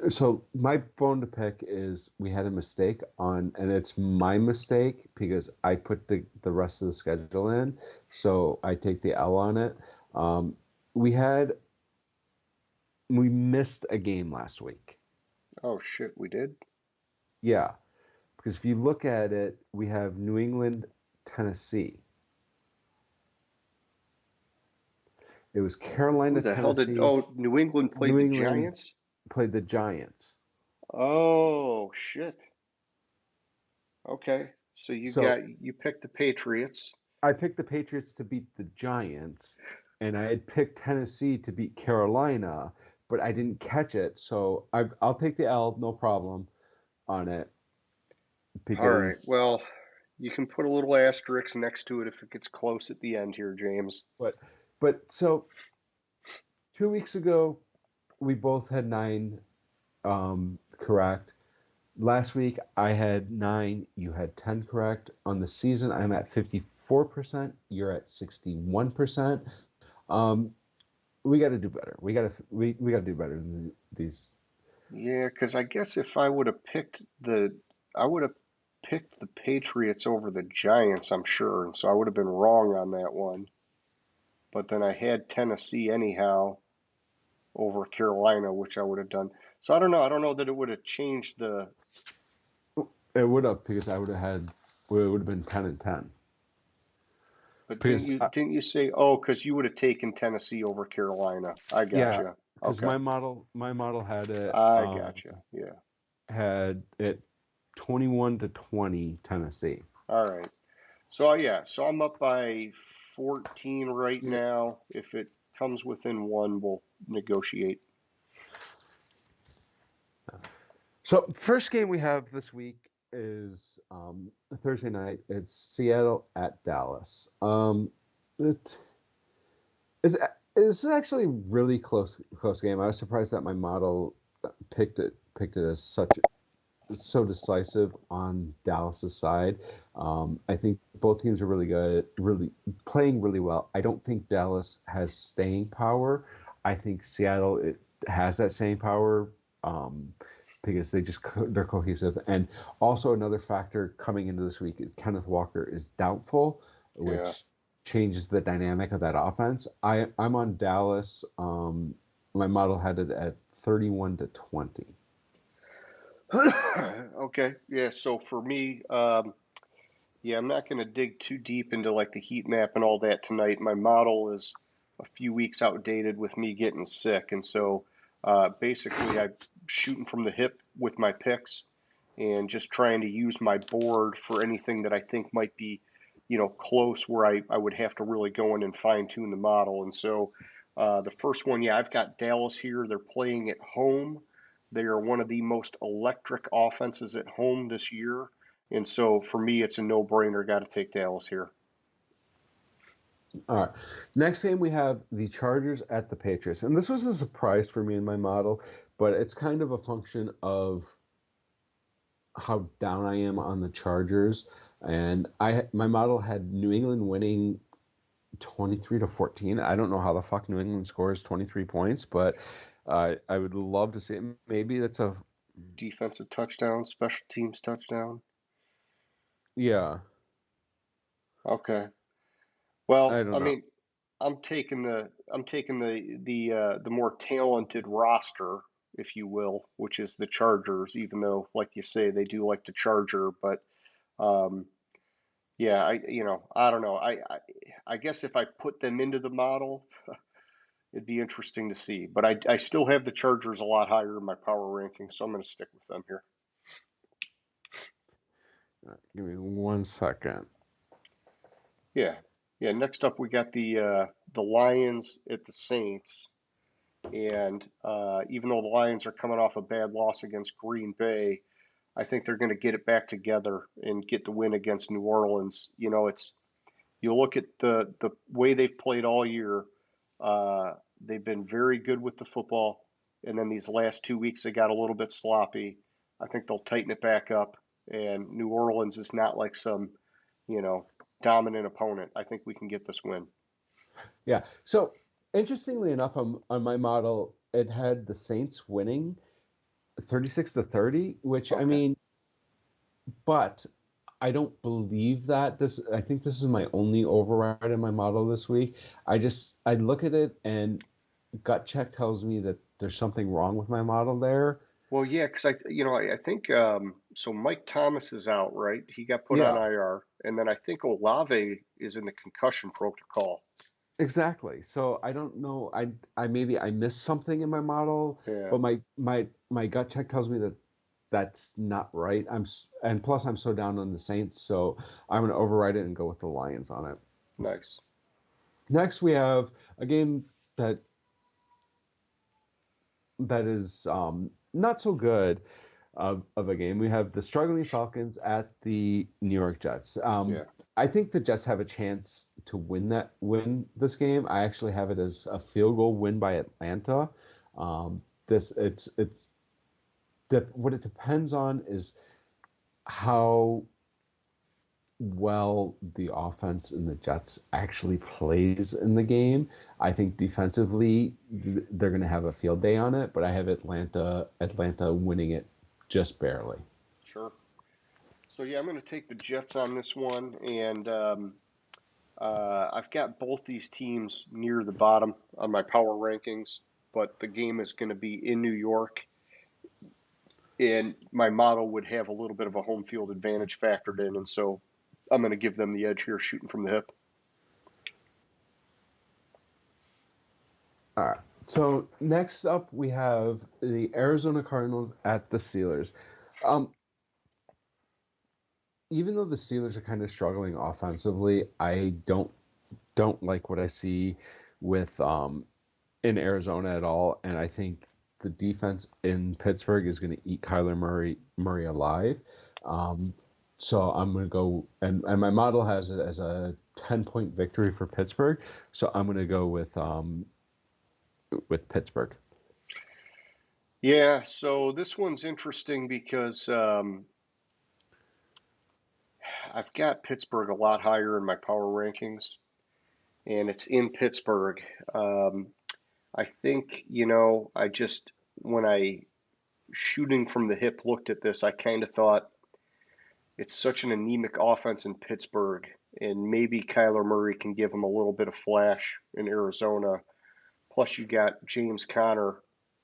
S3: So my bone to pick is we had a mistake and it's my mistake because I put the rest of the schedule in, so I take the L on it. We missed a game last week.
S2: Oh shit, we did?
S3: Yeah, because if you look at it, we have New England, Tennessee. It was Carolina,
S2: Who the
S3: Tennessee.
S2: hell New England played the Giants?
S3: Played the Giants.
S2: Oh shit. Okay. So
S3: So
S2: you picked the Patriots.
S3: I picked the Patriots to beat the Giants, and I had picked Tennessee to beat Carolina, but I didn't catch it. So I'll take the L, no problem on it
S2: All right.
S3: because,
S2: Well, you can put a little asterisk next to it if it gets close at the end here, James.
S3: but so 2 weeks ago we both had nine correct. Last week I had nine, you had 10 correct. On the season, I'm at 54%, you're at 61%. Um, we got to do better. We got to do better than these.
S2: Yeah, because I guess if I would have picked the Patriots over the Giants, I'm sure, and so I would have been wrong on that one. But then I had Tennessee anyhow over Carolina, which I would have done. So I don't know. I don't know that it would have changed the.
S3: It would have because I would have had it would have been 10 and 10.
S2: But
S3: Because
S2: didn't you say, oh, because you would have taken Tennessee over Carolina? I
S3: yeah,
S2: gotcha.
S3: because
S2: Okay,
S3: my model had it
S2: I gotcha. Yeah.
S3: had it 21 to 20 Tennessee.
S2: All right. So yeah, so I'm up by 14 right
S3: Yeah.
S2: now. If it comes within one, we'll negotiate.
S3: So first game we have this week is Thursday night. It's Seattle at Dallas. It is it's actually really close game. I was surprised that my model picked it as so decisive on Dallas's side. I think both teams are really good, really playing really well. I don't think Dallas has staying power. I think Seattle has that staying power because they're cohesive. And also another factor coming into this week is Kenneth Walker is doubtful,
S2: Yeah.
S3: which changes the dynamic of that offense. I'm on Dallas. My model had it at 31 to 20.
S2: Okay. Yeah. So for me, yeah, I'm not going to dig too deep into like the heat map and all that tonight. My model is a few weeks outdated with me getting sick, and so basically I'm shooting from the hip with my picks and just trying to use my board for anything that I think might be, close where I would have to really go in and fine tune the model. And so the first one, yeah, I've got Dallas here. They're playing at home. They are one of the most electric offenses at home this year. And so for me, it's a no-brainer. Got to take Dallas here.
S3: All right. Next game we have the Chargers at the Patriots. And this was a surprise for me in my model, but it's kind of a function of how down I am on the Chargers. And my model had New England winning 23 to 14. I don't know how the fuck New England scores 23 points, but I would love to see it. Maybe that's a
S2: Defensive touchdown, special teams touchdown.
S3: yeah,
S2: Okay.
S3: I
S2: Well,
S3: don't
S2: I
S3: know.
S2: mean, I'm taking the more talented roster, if you will, which is the Chargers. Even though, like you say, they do like to charger, but um, yeah, I don't know. I guess if I put them into the model, it'd be interesting to see. But I still have the Chargers a lot higher in my power ranking, so I'm going to stick with them here.
S3: Give me 1 second.
S2: Yeah, yeah. Next up, we got the Lions at the Saints, and even though the Lions are coming off a bad loss against Green Bay, I think they're going to get it back together and get the win against New Orleans. It's you look at the way they've played all year. Uh, they've been very good with the football, and then these last 2 weeks they got a little bit sloppy. I think they'll tighten it back up, and New Orleans is not like some, you know, dominant opponent. I think we can get this win.
S3: Yeah. So interestingly enough, on my model, it had the Saints winning 36 to 30, which I
S2: Okay.
S3: mean, but I don't believe that. I think this is my only override in my model this week. I look at it and gut check tells me that there's something wrong with my model there.
S2: Well, yeah, because I think so. Mike Thomas is out, right? He got put on
S3: Yeah,
S2: IR, and then I think Olave is in the concussion protocol.
S3: exactly. So I don't know. I maybe I missed something in my model,
S2: Yeah.
S3: but my gut check tells me that that's not right. And plus I'm so down on the Saints, so I'm going to override it and go with the Lions on it.
S2: Nice.
S3: Next, we have a game that is not so good of a game. We have the struggling Falcons at the New York Jets.
S2: Yeah.
S3: I think the Jets have a chance to win this game. I actually have it as a field goal win by Atlanta. This it's what it depends on is how well the offense in the Jets actually plays in the game. I think defensively they're going to have a field day on it, but I have Atlanta winning it just barely.
S2: Sure. So yeah, I'm going to take the Jets on this one, and I've got both these teams near the bottom on my power rankings, but the game is going to be in New York, and my model would have a little bit of a home field advantage factored in, and so I'm going to give them the edge here, shooting from the hip.
S3: All right. So next up, we have the Arizona Cardinals at the Steelers. Even though the Steelers are kind of struggling offensively, I don't like what I see with in Arizona at all, and I think the defense in Pittsburgh is going to eat Kyler Murray alive. So I'm going to go, and my model has it as a 10-point victory for Pittsburgh. So I'm going to go with Pittsburgh.
S2: Yeah, so this one's interesting because I've got Pittsburgh a lot higher in my power rankings, and it's in Pittsburgh. I think, when I shooting from the hip looked at this, I kind of thought it's such an anemic offense in Pittsburgh, and maybe Kyler Murray can give them a little bit of flash in Arizona. Plus, you got James Conner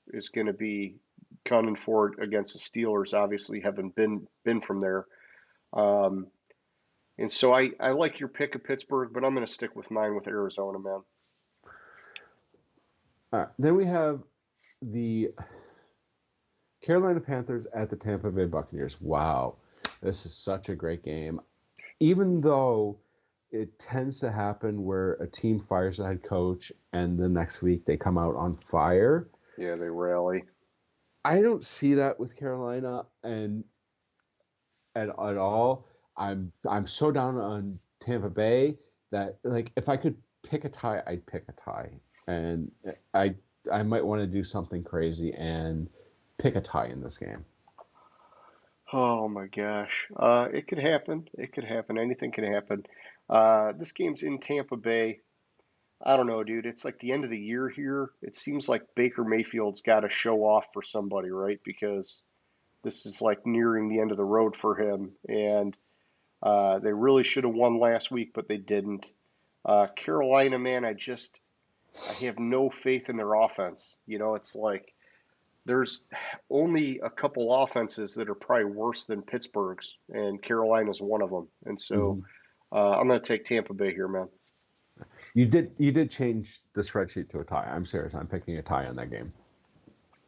S2: is going to be gunning for it against the Steelers, obviously having been from there. And so I like your pick of Pittsburgh, but I'm going to stick with mine with Arizona, man.
S3: All right. Then we have the Carolina Panthers at the Tampa Bay Buccaneers. Wow, this is such a great game. Even though it tends to happen where a team fires the head coach and the next week they come out on fire.
S2: Yeah, they rally.
S3: I don't see that with Carolina and at all. I'm so down on Tampa Bay that, like, if I could pick a tie, I'd pick a tie. And I might want to do something crazy and pick a tie in this game.
S2: Oh my gosh. It could happen. It could happen. Anything can happen. This game's in Tampa Bay. I don't know, dude. It's like the end of the year here. It seems like Baker Mayfield's got to show off for somebody, right? Because this is like nearing the end of the road for him. And they really should have won last week, but they didn't. Carolina, man, I have no faith in their offense. It's like there's only a couple offenses that are probably worse than Pittsburgh's, and Carolina's one of them. And so I'm going to take Tampa Bay here, man.
S3: You did change the spreadsheet to a tie. I'm serious. I'm picking a tie on that game.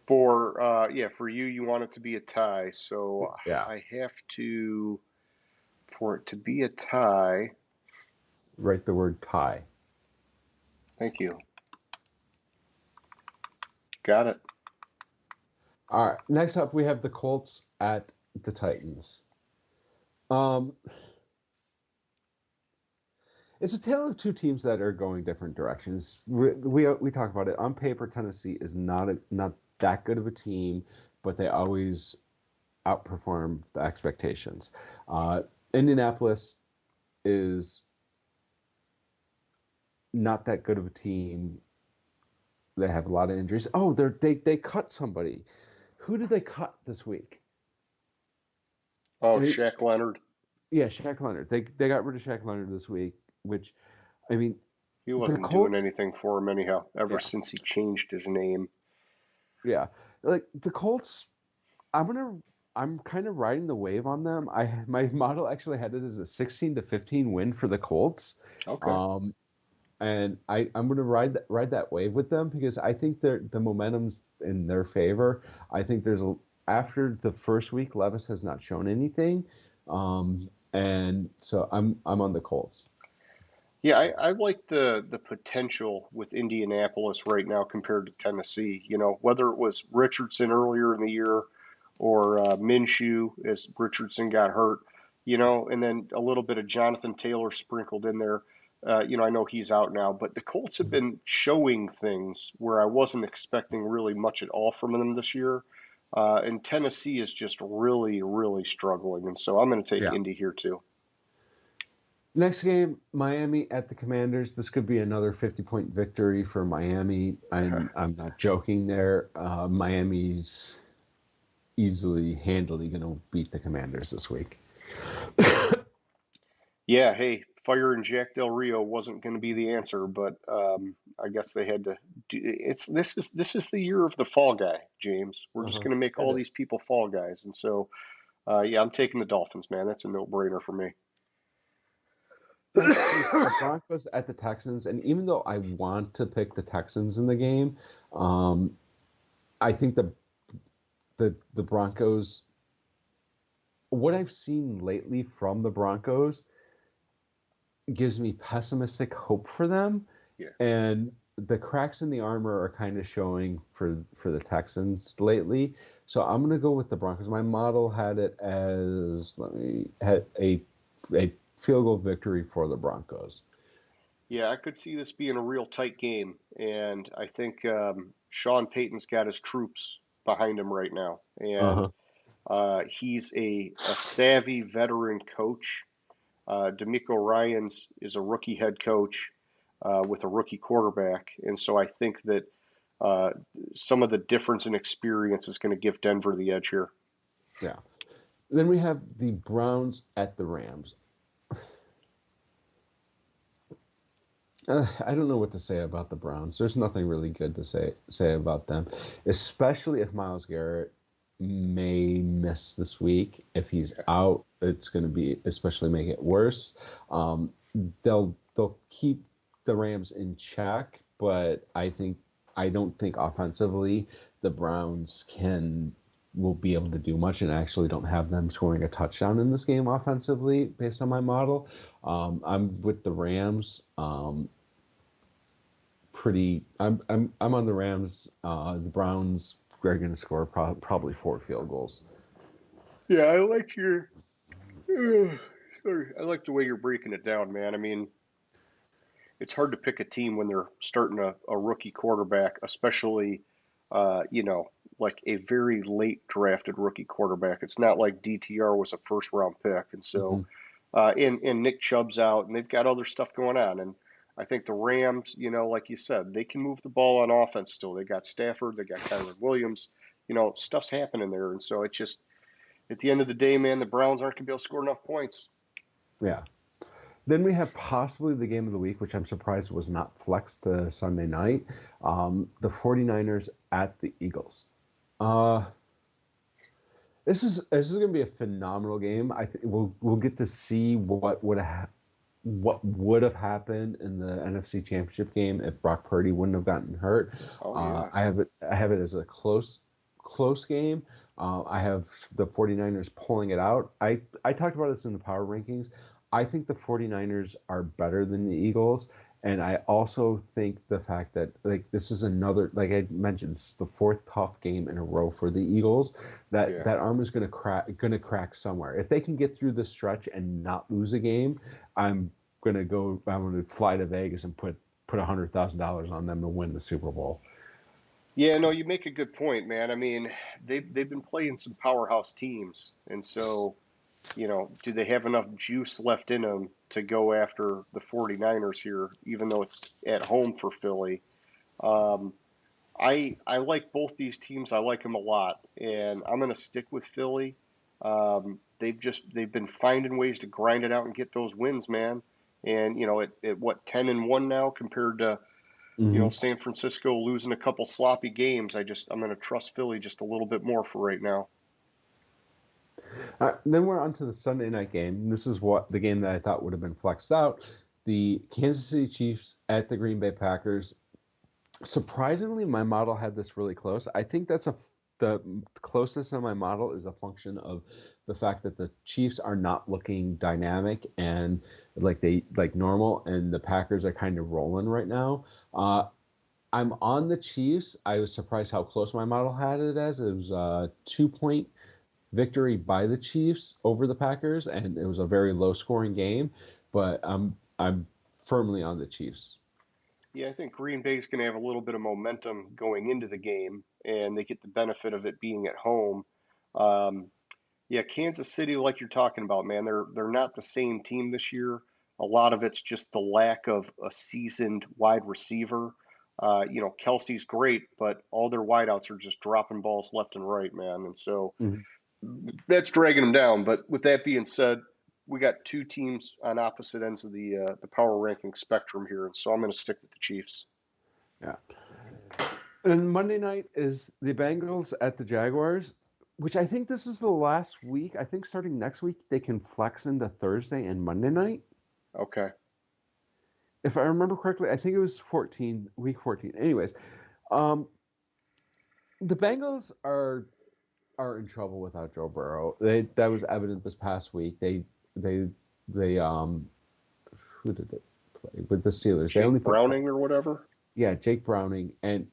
S2: For you want it to be a tie. So
S3: Yeah.
S2: I have to, for it to be a tie.
S3: Write the word tie.
S2: Thank you. Got it.
S3: All right. Next up, we have the Colts at the Titans. It's a tale of two teams that are going different directions. We talk about it on paper. Tennessee is not that good of a team, but they always outperform the expectations. Indianapolis is not that good of a team. They have a lot of injuries. Oh, they cut somebody. Who did they cut this week?
S2: Oh, Shaq Leonard.
S3: Yeah, Shaq Leonard. They got rid of Shaq Leonard this week, which, I mean,
S2: he wasn't doing anything for him anyhow, since he changed his name.
S3: Yeah, like the Colts, I'm kind of riding the wave on them. My model actually had it as a 16-15 win for the Colts.
S2: Okay.
S3: And I'm going to ride that wave with them because I think the momentum's in their favor. I think after the first week, Levis has not shown anything, and so I'm on the Colts.
S2: Yeah, I like the potential with Indianapolis right now compared to Tennessee. You know, whether it was Richardson earlier in the year or Minshew as Richardson got hurt, you know, and then a little bit of Jonathan Taylor sprinkled in there. You know, I know he's out now, but the Colts have been showing things where I wasn't expecting really much at all from them this year. And Tennessee is just really, really struggling. And so I'm going to take
S3: Yeah.
S2: Indy here too.
S3: Next game, Miami at the Commanders. This could be another 50-point victory for Miami. I'm not joking there. Miami's handily going to beat the Commanders this week.
S2: Yeah, hey, firing Jack Del Rio wasn't going to be the answer, but I guess they had to do it's this is the year of the fall guy, James. We're just going to make
S3: It
S2: all
S3: is.
S2: these people fall guys. And so yeah, I'm taking the Dolphins, man. That's a no-brainer for me.
S3: The Broncos at the Texans, and even though I want to pick the Texans in the game, I think the Broncos. What I've seen lately from the Broncos gives me pessimistic hope for them,
S2: Yeah.
S3: and the cracks in the armor are kind of showing for the Texans lately. So I'm gonna go with the Broncos. My model had it as had a field goal victory for the Broncos.
S2: Yeah, I could see this being a real tight game, and I think Sean Payton's got his troops behind him right now, and
S3: Uh-huh.
S2: he's a savvy veteran coach. D'Amico Ryans is a rookie head coach with a rookie quarterback, and so I think that uh, some of the difference in experience is going to give Denver the edge here.
S3: Yeah. Then we have the Browns at the Rams. I don't know what to say about the Browns. There's nothing really good to say about them, especially if Myles Garrett may miss this week. If he's out, it's going to be especially make it worse. They'll keep the Rams in check, but I don't think offensively the Browns will be able to do much, and I actually don't have them scoring a touchdown in this game offensively based on my model. I'm with the Rams. I'm on the Rams. The Browns are going to score probably 4 field goals.
S2: Yeah, I like your. Sorry, I like the way you're breaking it down, man. I mean, it's hard to pick a team when they're starting a rookie quarterback, especially, you know, like a very late drafted rookie quarterback. It's not like DTR was a first round pick, and so,
S3: Hmm.
S2: and Nick Chubb's out, and they've got other stuff going on. And I think the Rams, you know, like you said, they can move the ball on offense still. They got Stafford, they got Kyron Williams, you know, stuff's happening there, and so it just at the end of the day, man, the Browns aren't going to be able to score enough points.
S3: Yeah. Then we have possibly the game of the week, which I'm surprised was not flexed to Sunday night. The 49ers at the Eagles. Uh, this is going to be a phenomenal game. I think we'll get to see what would have happened in the NFC Championship game if Brock Purdy wouldn't have gotten hurt.
S2: Oh yeah.
S3: I have it as a close game. I have the 49ers pulling it out. I talked about this in the power rankings. I think the 49ers are better than the Eagles. And I also think the fact that this is another, like I mentioned, this is the 4th tough game in a row for the Eagles.
S2: Yeah.
S3: That arm is going to crack somewhere. If they can get through this stretch and not lose a game, I'm going to fly to Vegas and put $100,000 on them to win the Super Bowl.
S2: Yeah, no, you make a good point, man. I mean, they've been playing some powerhouse teams, and so, you know, do they have enough juice left in them to go after the 49ers here, even though it's at home for Philly? Um, I like both these teams. I like them a lot, and I'm going to stick with Philly. They've been finding ways to grind it out and get those wins, man. And you know, at what 10-1 now compared to you know,
S3: Hmm.
S2: San Francisco losing a couple sloppy games. I'm going to trust Philly just a little bit more for right now.
S3: Then we're on to the Sunday night game. This is the game that I thought would have been flexed out. The Kansas City Chiefs at the Green Bay Packers. Surprisingly, my model had this really close. I think that's the closeness of my model is a function of the fact that the Chiefs are not looking dynamic and like normal, and the Packers are kind of rolling right now. I'm on the Chiefs. I was surprised how close my model had it as. It was a 2-point victory by the Chiefs over the Packers, and it was a very low scoring game. But I'm firmly on the Chiefs.
S2: Yeah, I think Green Bay's going to have a little bit of momentum going into the game, and they get the benefit of it being at home. Um, yeah, Kansas City, like you're talking about, man, they're not the same team this year. A lot of it's just the lack of a seasoned wide receiver. Kelsey's great, but all their wideouts are just dropping balls left and right, man, and so
S3: Mhm.
S2: that's dragging them down. But with that being said, we got two teams on opposite ends of the power ranking spectrum here, and so I'm going to stick with the Chiefs.
S3: Yeah. And Monday night is the Bengals at the Jaguars, which I think this is the last week. I think starting next week they can flex into Thursday and Monday night.
S2: Okay.
S3: If I remember correctly, I think it was week 14. Anyways, um, the Bengals are in trouble without Joe Burrow. That was evident this past week. They who did they play with the Steelers? They
S2: Jake
S3: only put
S2: Browning or whatever.
S3: yeah, Jake Browning, and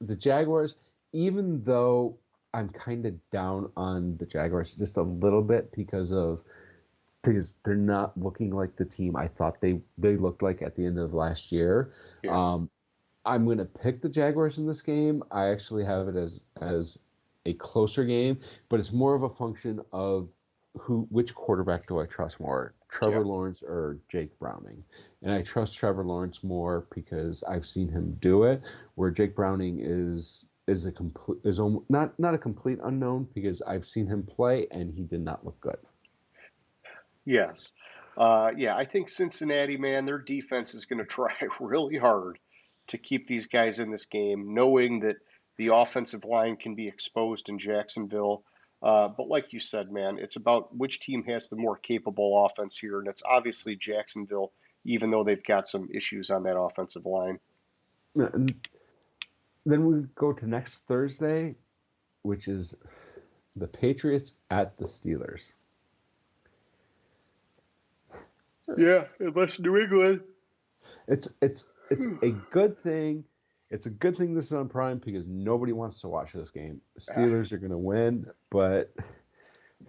S3: the Jaguars, even though I'm kind of down on the Jaguars just a little bit because they're not looking like the team I thought they looked like at the end of last year.
S2: Yeah.
S3: I'm going to pick the Jaguars in this game. I actually have it as a closer game, but it's more of a function of which quarterback do I trust more,
S2: Yeah.
S3: Trevor Lawrence or Jake Browning? And I trust Trevor Lawrence more because I've seen him do it, where Jake Browning not a complete unknown because I've seen him play and he did not look good.
S2: Yes. Yeah, I think Cincinnati, man, their defense is going to try really hard to keep these guys in this game, knowing that the offensive line can be exposed in Jacksonville. But like you said, man, it's about which team has the more capable offense here, and it's obviously Jacksonville, even though they've got some issues on that offensive line.
S3: And then we go to next Thursday, which is the Patriots at the Steelers.
S2: Yeah, unless New England.
S3: It's a good thing. It's a good thing this is on Prime because nobody wants to watch this game. The Steelers are going to win, but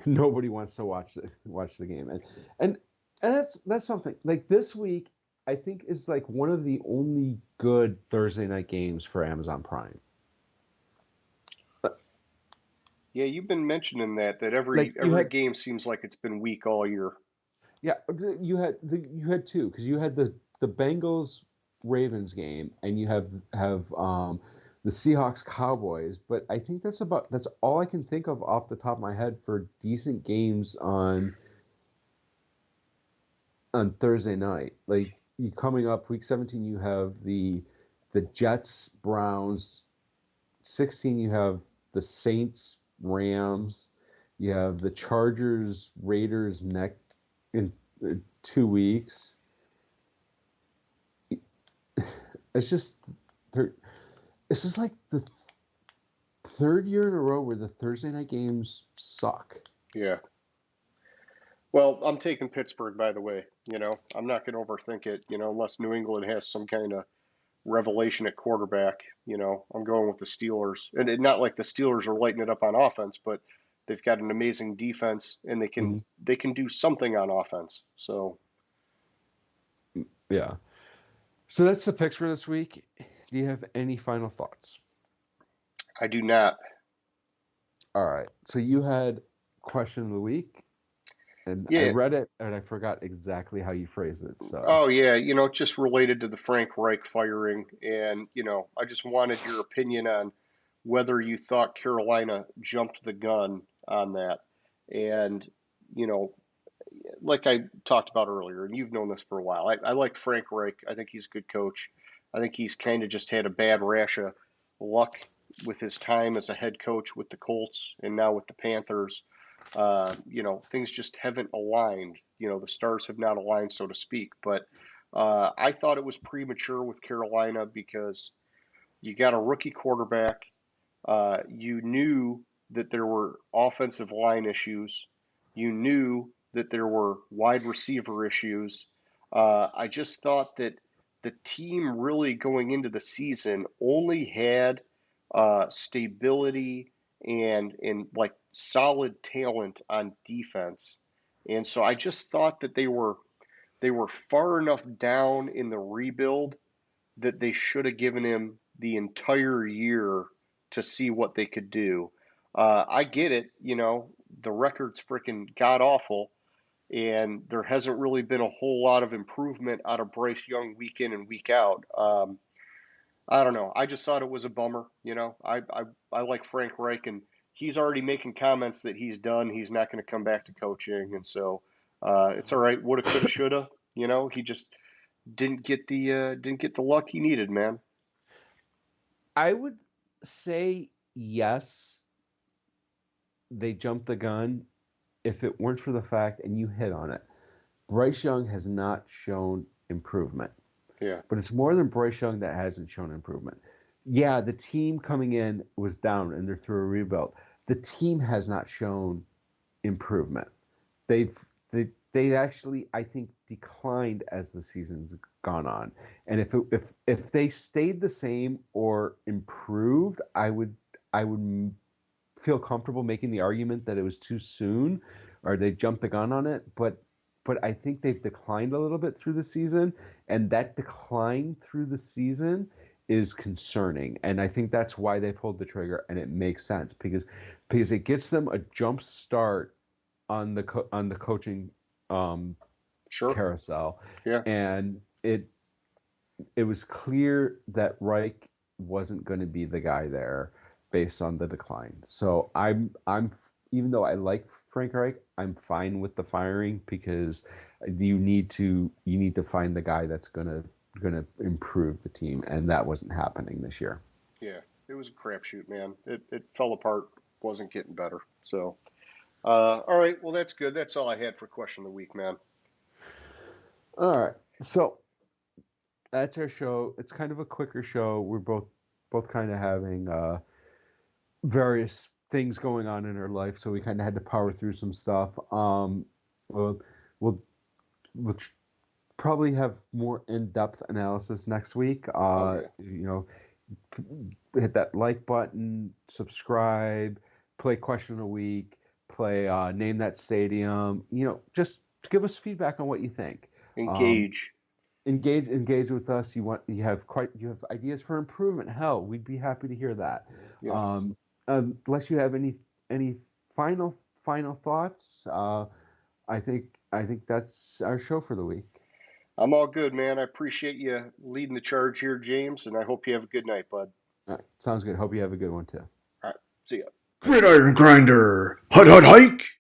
S3: nobody wants to watch the game. And that's something. Like this week, I think is like one of the only good Thursday night games for Amazon Prime.
S2: Yeah, you've been mentioning that
S3: Like
S2: every game seems like it's been weak all year.
S3: yeah, you had two because you had the Bengals Ravens game and you have the Seahawks Cowboys, but I think that's all I can think of off the top of my head for decent games on Thursday night. Like you coming up week 17, you have the Jets Browns. 16, you have the Saints Rams. You have the Chargers Raiders next in 2 weeks. It's just like the third year in a row where the Thursday night games suck.
S2: Yeah. Well, I'm taking Pittsburgh, by the way. I'm not going to overthink it, unless New England has some kind of revelation at quarterback. I'm going with the Steelers. And not like the Steelers are lighting it up on offense, but they've got an amazing defense and they can
S3: Mhm.
S2: they can do something on offense. So,
S3: Yeah. So that's the picks for this week. Do you have any final thoughts?
S2: I do not.
S3: All right. So you had question of the week, and I
S2: Yeah.
S3: read it and I forgot exactly how you phrased it. So
S2: Oh, yeah, just related to the Frank Reich firing. And, I just wanted your opinion on whether you thought Carolina jumped the gun on that. And, you know, like I talked about earlier, and you've known this for a while, I like Frank Reich. I think he's a good coach. I think he's kind of just had a bad rash of luck with his time as a head coach with the Colts and now with the Panthers. Things just haven't aligned. The stars have not aligned, so to speak. But I thought it was premature with Carolina because you got a rookie quarterback. You knew that there were offensive line issues. You knew that there were wide receiver issues. I just thought that the team really going into the season only had stability and like solid talent on defense, and so I just thought that they were far enough down in the rebuild that they should have given him the entire year to see what they could do. I get it, the record's freaking god awful, and there hasn't really been a whole lot of improvement out of Bryce Young week in and week out. I don't know. I just thought it was a bummer. I like Frank Reich, and he's already making comments that he's done. He's not going to come back to coaching, and so it's all right. Woulda, coulda, shoulda. He just didn't get the luck he needed, man.
S3: I would say yes, they jumped the gun if it weren't for the fact, and you hit on it, Bryce Young has not shown improvement.
S2: Yeah.
S3: But it's more than Bryce Young that hasn't shown improvement. Yeah, the team coming in was down and they're through a rebuild. The team has not shown improvement. They actually, I think, declined as the season's gone on. And if they stayed the same or improved, I would feel comfortable making the argument that it was too soon or they jumped the gun on it. But I think they've declined a little bit through the season, and that decline through the season is concerning. And I think that's why they pulled the trigger, and it makes sense because it gets them a jump start on the coaching
S2: Sure.
S3: carousel.
S2: Yeah.
S3: And it was clear that Reich wasn't going to be the guy there based on the decline. So I'm even though I like Frank Reich, I'm fine with the firing because you need to find the guy that's gonna improve the team, and that wasn't happening this year.
S2: Yeah, it was a crapshoot, man. It fell apart, wasn't getting better. So, all right, well that's good. That's all I had for question of the week, man.
S3: All right, so that's our show. It's kind of a quicker show. We're both kind of having various things going on in our life, so we kind of had to power through some stuff. We'll probably have more in-depth analysis next week.
S2: Okay.
S3: Hit that like button, subscribe, play question of the week, play name that stadium. Just give us feedback on what you think.
S2: Engage.
S3: Engage with us. You have ideas for improvement. Hell, we'd be happy to hear that.
S2: Yes.
S3: Unless you have any final thoughts, I think that's our show for the week.
S2: I'm all good, man. I appreciate you leading the charge here, James, and I hope you have a good night, bud.
S3: All right, sounds good. Hope you have a good one too.
S2: All right, see ya.
S1: Gridiron Grinder. Hut hut hike.